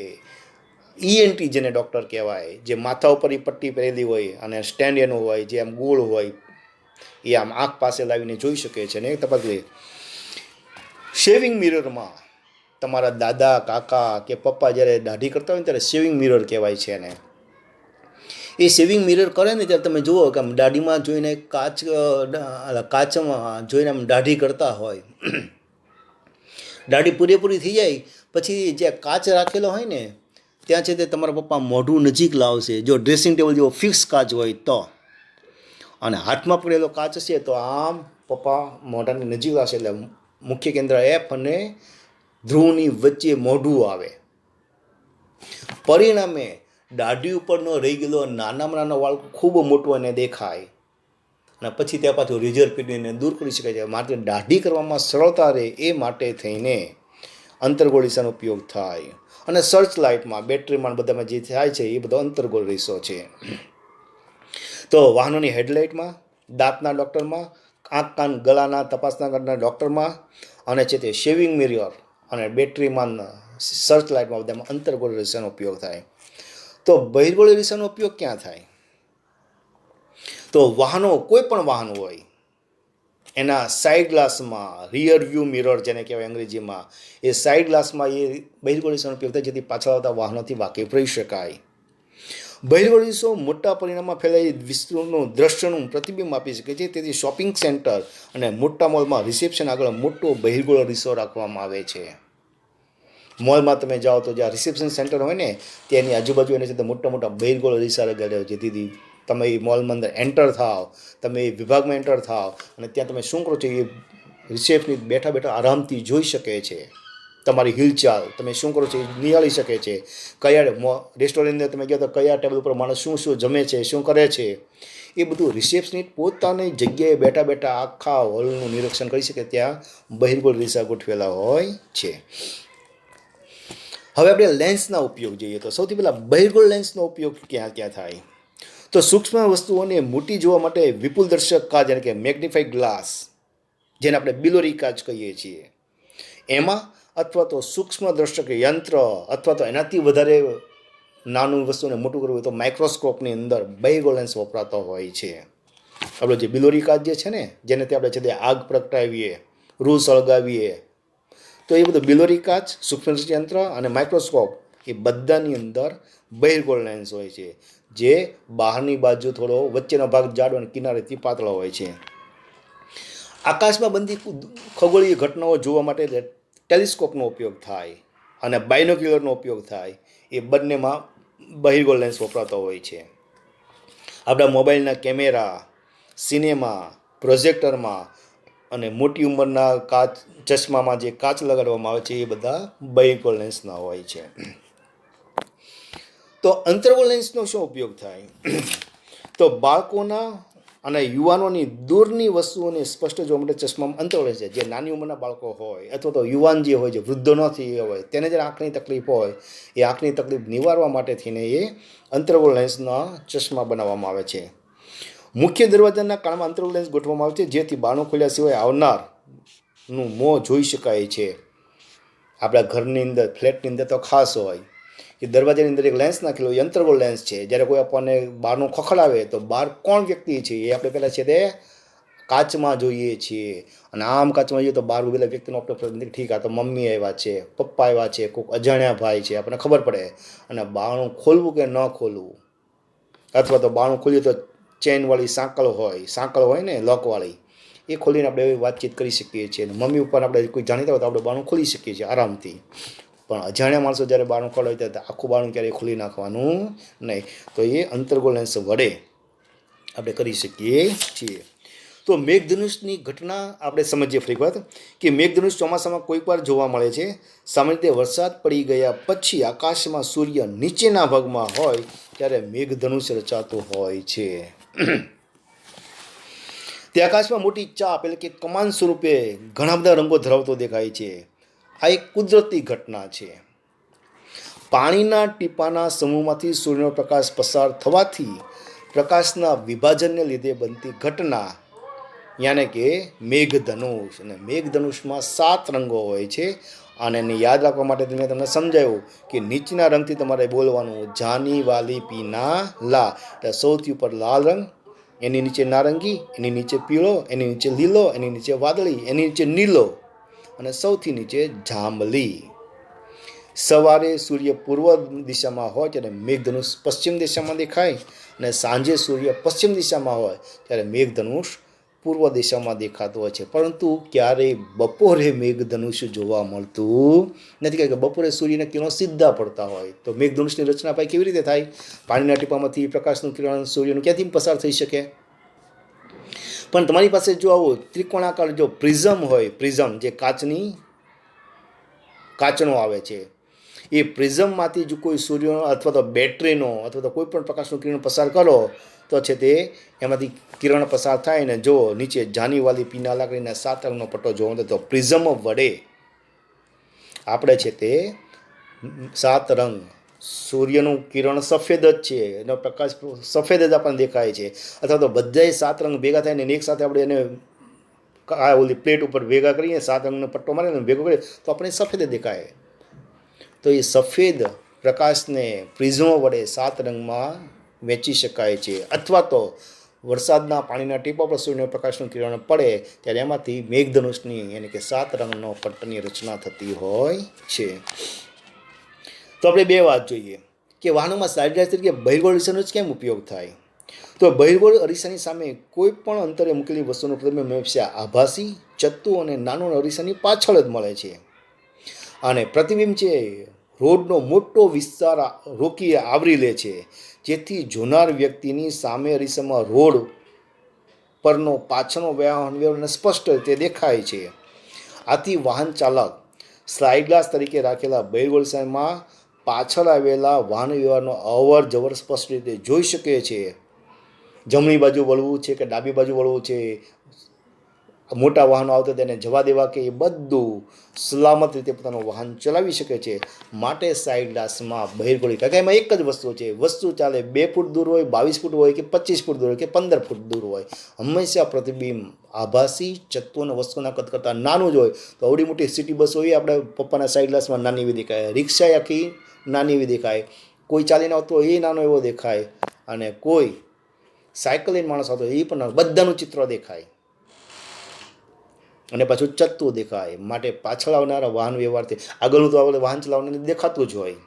ઈએનટી જેને ડૉક્ટર કહેવાય, જે માથા ઉપર એ પટ્ટી પહેરેલી હોય અને સ્ટેન્ડ એનું હોય, જે આમ ગોળ હોય, એ આમ આંખ પાસે લાવીને જોઈ શકે છે. અને એ તપાસ શેવિંગ મિરરમાં તમારા દાદા, કાકા કે પપ્પા જ્યારે દાઢી કરતા હોય ને ત્યારે શેવિંગ મિરર કહેવાય છે એને. એ શેવિંગ મિરર કરે ને ત્યારે તમે જુઓ કે આમ દાઢીમાં જોઈને કાચમાં જોઈને આમ દાઢી કરતા હોય. દાઢી પૂરેપૂરી થઈ જાય પછી જે કાચ રાખેલો હોય ને ત્યાં છે તે તમારા પપ્પા મોઢું નજીક લાવશે, જો ડ્રેસિંગ ટેબલ જેવો ફિક્સ કાચ હોય તો, અને હાથમાં પડેલો કાચ હશે તો આમ પપ્પા મોઢાની નજીક લાવશે. એટલે મુખ્ય કેન્દ્ર એફ અને ધ્રુવની વચ્ચે મોઢું આવે. પરિણામે દાઢી ઉપરનો રહી ગયેલો નાનામાં નાનો વાળ ખૂબ મોટો એને દેખાય, અને પછી ત્યાં પાછું રિઝર્વ પીડીને દૂર કરી શકાય છે. માટે દાઢી કરવામાં સરળતા રહે એ માટે થઈને અંતર્ગોળ અરીસાનો ઉપયોગ થાય. અને સર્ચ લાઇટમાં, બેટરીમાં બધામાં જે થાય છે એ બધો અંતર્ગોળ અરીસો છે. તો વાહનોની હેડલાઇટમાં, દાંતના ડૉક્ટરમાં, આંખ, કાન, ગળાના તપાસના કરનાર ડૉક્ટરમાં, અને છે તે શેવિંગ મિરર અને બેટરીમાં, સર્ચ લાઇટમાં બધામાં અંતર્ગોળ અરીસાનો ઉપયોગ થાય. તો બહિર્ગોળ અરીસાનો ઉપયોગ ક્યાં થાય? તો વાહનો, કોઈ પણ વાહન હોય એના સાઇડ ગ્લાસમાં, રિયર વ્યૂ મિરર જેને કહેવાય અંગ્રેજીમાં, એ સાઇડ ગ્લાસમાં એ બહિર્ગોળ અરીસાનો ઉપયોગ થાય જેથી પાછળ આવતા વાહનોથી વાકેફ રહી શકાય. બહિર્ગોળ અરીસો મોટા પરિમાણમાં ફેલાઈ વિસ્તૃતનું દ્રશ્યનું પ્રતિબિંબ આપી શકે છે. તેથી શોપિંગ સેન્ટર અને મોટા મોલમાં રિસેપ્શન આગળ મોટો બહિર્ગોળ અરીસો રાખવામાં આવે છે. મોલમાં તમે જાઓ તો જ્યાં રિસેપ્શન સેન્ટર હોય ને તેની આજુબાજુ એની સાથે મોટા મોટા બહિર્ગોળ અરીસા લગાડ્યા હોય, જેથી તમે એ મોલમાં અંદર એન્ટર થાવ, તમે એ વિભાગમાં એન્ટર થાવ અને ત્યાં તમે શું કરો છો એ રિસેપ્શનિસ્ટ બેઠા બેઠા આરામથી જોઈ શકે છે. તમારી હિલચાલ તમે શું કરો છો એ નિહાળી શકે છે. કયા રેસ્ટોરન્ટની અંદર તમે ગયા તો કયા ટેબલ ઉપર માણસ શું શું જમે છે, શું કરે છે, એ બધું રિસેપ્શનિસ્ટ પોતાની જગ્યાએ બેઠા બેઠા આખા હોલનું નિરીક્ષણ કરી શકે. ત્યાં બહિર્ગોળ અરીસા ગોઠવેલા હોય છે. હવે આપણે લેન્સના ઉપયોગ જોઈએ તો સૌથી પહેલાં બહિર્ગોળ લેન્સનો ઉપયોગ ક્યાં ક્યાં થાય? તો સૂક્ષ્મ વસ્તુઓને મોટી જોવા માટે વિપુલ દર્શક કાચ એટલે કે મેગ્નિફાઈડ ગ્લાસ, જેને આપણે બિલોરી કાચ કહીએ છીએ, એમાં અથવા તો સૂક્ષ્મ દર્શક યંત્ર અથવા તો એનાથી વધારે નાનું વસ્તુને મોટું કરવું હોય તો માઇક્રોસ્કોપની અંદર બહિર્ગોળ લેન્સ વપરાતો હોય છે. આપણો જે બિલોરી કાચ જે છે ને, જેનાથી આપણે છે તે આગ પ્રગટાવીએ, રૂ સળગાવીએ, તો એ બધું બિલોરી કાચ, સૂક્ષ્મ યંત્ર અને માઇક્રોસ્કોપ એ બધાની અંદર બહિર્ગોળ લેન્સ હોય છે, જે બહારની બાજુ થોડો વચ્ચેનો ભાગ જાડો અને કિનારેથી પાતળો હોય છે. આકાશમાં બનતી ખગોળીય ઘટનાઓ જોવા માટે ટેલિસ્કોપનો ઉપયોગ થાય અને બાયનોક્યુલરનો ઉપયોગ થાય. એ બંનેમાં બહિર્ગોળ લેન્સ વપરાતો હોય છે. આપણા મોબાઈલના કેમેરા, સિનેમા, પ્રોજેક્ટરમાં અને મોટી ઉંમરના કાચ ચશ્મામાં જે કાચ લગાડવામાં આવે છે એ બધા બહિર્ગોળ લેન્સના હોય છે. તો અંતર્ગોળ લેન્સનો શું ઉપયોગ થાય? તો બાળકોના અને યુવાનોની દૂરની વસ્તુઓને સ્પષ્ટ જોવા માટે ચશ્મામાં અંતર્ગોળ લેન્સ છે. જે નાની ઉંમરના બાળકો હોય અથવા તો યુવાન જે હોય, જે વૃદ્ધો નથી હોય, તેને જ્યારે આંખની તકલીફ હોય, એ આંખની તકલીફ નિવારવા માટે થઈને એ અંતર્ગોળ લેન્સના ચશ્મા બનાવવામાં આવે છે. મુખ્ય દરવાજાના કાળમાં અંતર્ગોળ લેન્સ ગોઠવવામાં આવે છે, જેથી બારણું ખોલ્યા સિવાય આવનારનું મોં જોઈ શકાય છે. આપણા ઘરની અંદર, ફ્લેટની અંદર તો ખાસ હોય કે દરવાજાની અંદર એક લેન્સ નાખેલો હોય, અંતર્ગોળ લેન્સ છે. જ્યારે કોઈ આપણને બહારનું ખખડાવે તો બહાર કોણ વ્યક્તિ છે એ આપણે પહેલાં છે તે કાચમાં જોઈએ છીએ. અને આમ કાચમાં જોઈએ તો બહાર ઉભેલા વ્યક્તિનો આપણે ઠીક આ તો મમ્મી આવ્યા છે, પપ્પા આવ્યા છે, કોઈક અજાણ્યા ભાઈ છે, આપણને ખબર પડે. અને બારણું ખોલવું કે ન ખોલવું, અથવા તો બારણું ખોલ્યું તો ચેનવાળી સાંકળ હોય ને લોકવાળી, એ ખોલીને આપણે વાતચીત કરી શકીએ છીએ. મમ્મી ઉપર આપણે કોઈ જાણીતા હોય તો આપણે બારણું ખોલી શકીએ છીએ આરામથી. પણ અજાણ્યા માણસો જ્યારે બારણું ખોલાવે ત્યારે આખું બારણું ક્યારેય ખોલી નાખવાનું નહીં. તો એ અંતર્ગોળ લેન્સ વડે આપણે કરી શકીએ છીએ. તો મેઘધનુષની ઘટના આપણે સમજીએ ફરી વાત કે મેઘધનુષ ચોમાસામાં કોઈક વાર જોવા મળે છે. સામાન્ય રીતે વરસાદ પડી ગયા પછી આકાશમાં સૂર્ય નીચેના ભાગમાં હોય ત્યારે મેઘધનુષ રચાતું હોય છે. તે આકાશમાં મોટી ચાપ એટલે કે કમાન સ્વરૂપે ઘણા બધા રંગો ધરાવતો દેખાય છે. આ એક કુદરતી ઘટના છે. પાણીના ટીપાના સમૂહમાંથી સૂર્યનો પ્રકાશ પસાર થવાથી પ્રકાશના વિભાજનને લીધે બનતી ઘટના, યાને કે મેઘધનુષ. અને મેઘધનુષમાં 7 રંગો હોય છે. અને એને યાદ રાખવા માટે મેં તમને સમજાવ્યું કે નીચેના રંગથી તમારે બોલવાનું. જાની, વાલી, પીના, લા. એટલે સૌથી ઉપર લાલ રંગ, એની નીચે નારંગી, એની નીચે પીળો, એની નીચે લીલો, એની નીચે વાદળી, એની નીચે નીલો અને સૌથી નીચે જાંબલી. સવારે સૂર્ય પૂર્વ દિશામાં હોય ત્યારે મેઘધનુષ પશ્ચિમ દિશામાં દેખાય, અને સાંજે સૂર્ય પશ્ચિમ દિશામાં હોય ત્યારે મેઘધનુષ પૂર્વ દિશામાં દેખાતું હોય છે. પરંતુ ક્યારેય બપોરે મેઘધનુષ જોવા મળતું નથી, કારણ કે બપોરે સૂર્યના કિરણો સીધા પડતા હોય. તો મેઘધનુષની રચના ભાઈ કેવી રીતે થાય? પાણીના ટીપામાંથી પ્રકાશનું કિરણ સૂર્યનું ક્યાંથી પસાર થઈ શકે? પણ તમારી પાસે જો આવો ત્રિકોણાકાર જો પ્રિઝમ હોય, પ્રિઝમ જે કાચનો આવે છે, એ પ્રિઝમમાંથી જો કોઈ સૂર્ય અથવા તો બેટરીનો અથવા તો કોઈ પણ પ્રકાશનું કિરણ પસાર કરો તો છે તે એમાંથી કિરણ પસાર થાય ને જો નીચે જાનીવાલી પીનાલા કરીને 7 રંગનો પટ્ટો જોવા મળે તો પ્રિઝમ વડે આપણે છે તે 7 રંગ, સૂર્યનું કિરણ સફેદ જ છે, એનો પ્રકાશ સફેદ જ આપણને દેખાય છે, અથવા તો બધાય 7 રંગ ભેગા થાય ને એક સાથે આપણે એને ઓલી પ્લેટ ઉપર ભેગા કરીએ, 7 રંગનો પટ્ટો મારીને ભેગો કરીએ તો આપણે સફેદ દેખાય. તો એ સફેદ પ્રકાશને પ્રિઝમ વડે 7 રંગમાં વહેંચી શકાય છે. અથવા તો વરસાદના પાણીના ટીપા પર સૂર્યના પ્રકાશનું કિરણ પડે ત્યારે એમાંથી મેઘધનુષની એટલે કે 7 રંગનો પટ્ટની રચના થતી હોય છે. તો આપણે 2 વાત જોઈએ કે વાહનોમાં સાઇડ ગ્લાસ તરીકે બહિર્ગોળ અરીસાનો જ કેમ ઉપયોગ થાય? તો બહિર્ગોળ અરીસાની સામે કોઈ પણ અંતરે મૂકેલી વસ્તુનું પ્રતિબિંબ હંમેશા આભાસી, ચત્તુ અને નાનું અરીસાની પાછળ જ મળે છે. અને પ્રતિબિંબ છે રોડનો મોટો વિસ્તાર રોકી આવરી લે છે, જેથી જોનાર વ્યક્તિની સામે અરીસામાં રોડ પરનો પાછળનો વાહન વ્યવહાર સ્પષ્ટ રીતે દેખાય છે. આથી વાહન ચાલક સ્લાઇડ ગ્લાસ તરીકે રાખેલા બહિર્ગોળ અરીસામાં પાછળ આવેલા વાહન વ્યવહારનો અવર જવર સ્પષ્ટ રીતે જોઈ શકે છે. જમણી બાજુ વળવું છે કે ડાબી બાજુ વળવું છે, મોટા વાહનો આવતા તેને જવા દેવા કે એ બધું સલામત રીતે પોતાનું વાહન ચલાવી શકે છે. માટે સાઇડ ગ્લાસમાં બહિર્ગોળી, કારણ કે એમાં એક જ વસ્તુ છે, વસ્તુ ચાલે 2 ફૂટ દૂર હોય, 22 ફૂટ હોય કે 25 ફૂટ દૂર હોય કે 15 ફૂટ દૂર હોય, હંમેશા પ્રતિબિંબ આભાસી, ચત્તુ અને વસ્તુના કદ કરતાં નાનું જ હોય. તો આવડી મોટી સિટી બસ હોય, આપણે પપ્પાના સાઇડ ગ્લાસમાં નાની એવી દેખાય, રિક્ષા આખી નાની એવી દેખાય, કોઈ ચાલીને આવતો હોય એ નાનો એવો દેખાય, અને કોઈ સાયકલ લઈને માણસ આવતો હોય એ પણ બધાનું ચિત્ર દેખાય, અને પાછું ચત્તુ દેખાય. માટે પાછળ આવનારા વાહન વ્યવહારથી આગળનું તો આપણે વાહન ચલાવવાને દેખાતું જ હોય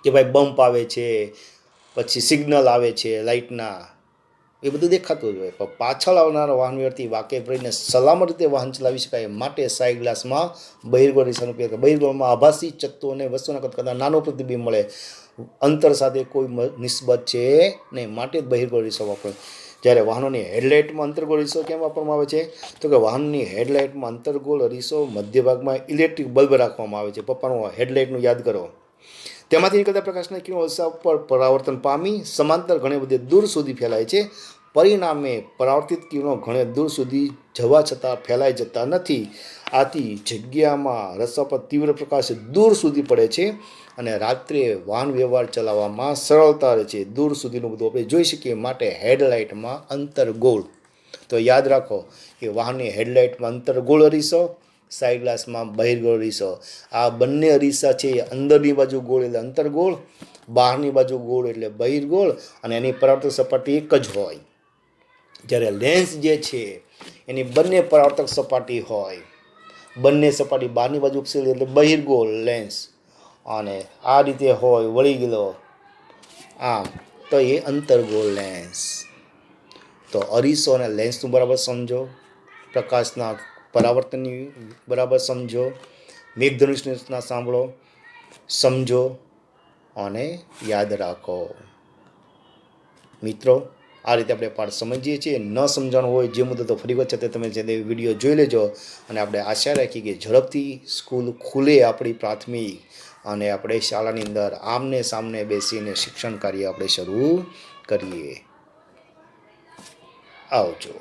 કે ભાઈ બમ્પ આવે છે, પછી સિગ્નલ આવે છે લાઇટના, એ બધું દેખાતું જ હોય. પણ પાછળ આવનારા વાહન વ્યવહારથી વાકેફ રહીને સલામત રીતે વાહન ચલાવી શકાય માટે સાઇડ ગ્લાસમાં બહિર્ગોળ અરીસાનો ઉપયોગ. બહિર્ગોળમાં આભાસી, ચત્તુ અને વસ્તુના કદ કરતાં નાનો પ્રતિબિંબ મળે, અંતર સાથે કોઈ નિસ્બત છે નહીં, માટે જ બહિર્ગોળ અરીસો વાપરે. જ્યારે વાહનોની હેડલાઇટમાં અંતર્ગોળ અરીસો કેમ વાપરવામાં આવે છે? તો કે વાહનની હેડલાઇટમાં અંતર્ગોળ અરીસો મધ્ય ભાગમાં ઇલેક્ટ્રિક બલ્બ રાખવામાં આવે છે. પપ્પાનું હેડલાઇટનું યાદ કરો. તેમાંથી નીકળતા પ્રકાશના કિરણો અરીસા પર પરાવર્તન પામી સમાંતર ઘણી બધી દૂર સુધી ફેલાય છે. પરિણામે પરાવર્તિત કિરણો ઘણે દૂર સુધી જવા છતાં ફેલાઈ જતા નથી. આથી જગ્યામાં રસ્તા પર તીવ્ર પ્રકાશ દૂર સુધી પડે છે અને રાત્રે વાહન વ્યવહાર ચલાવવામાં સરળતા રહે છે. દૂર સુધીનું બધું આપણે જોઈ શકીએ, માટે હેડલાઇટમાં અંતર્ગોળ. તો યાદ રાખો કે વાહનની હેડલાઇટમાં અંતર્ગોળ અરીસો, સાઇડ ગ્લાસમાં બહિર્ગોળ અરીસો. આ બંને અરીસા છે એ અંદરની બાજુ ગોળ એટલે અંતર્ગોળ, બહારની બાજુ ગોળ એટલે બહિર્ગોળ, અને એની પરાવર્તક સપાટી એક જ હોય. જ્યારે લેન્સ જે છે એની બંને પરાવર્તક સપાટી હોય, બંને સપાટી બહારની બાજુ ઉપસેલી એટલે બહિર્ગોળ લેન્સ, અને આ રીતે હોય વળી ગયેલો આમ, તો એ અંતર્ગોળ લેન્સ. તો અરીસો અને લેન્સનું બરાબર સમજો, પ્રકાશના પરાવર્તનની બરાબર સમજો, મેઘધનુષની રચના સાંભળો, સમજો અને યાદ રાખો. મિત્રો, આ રીતે આપણે પાઠ સમજીએ છીએ. ન સમજાણું હોય જે મુદ્દો, તો ફરી વખત છે તમે જે વિડીયો જોઈ લેજો, અને આપણે આશા રાખી કે ઝડપથી સ્કૂલ ખુલે આપણી પ્રાથમિક, અને આપણે શાળાની અંદર આમને સામને બેસીને શિક્ષણ કાર્ય આપણે શરૂ કરીએ. આવજો.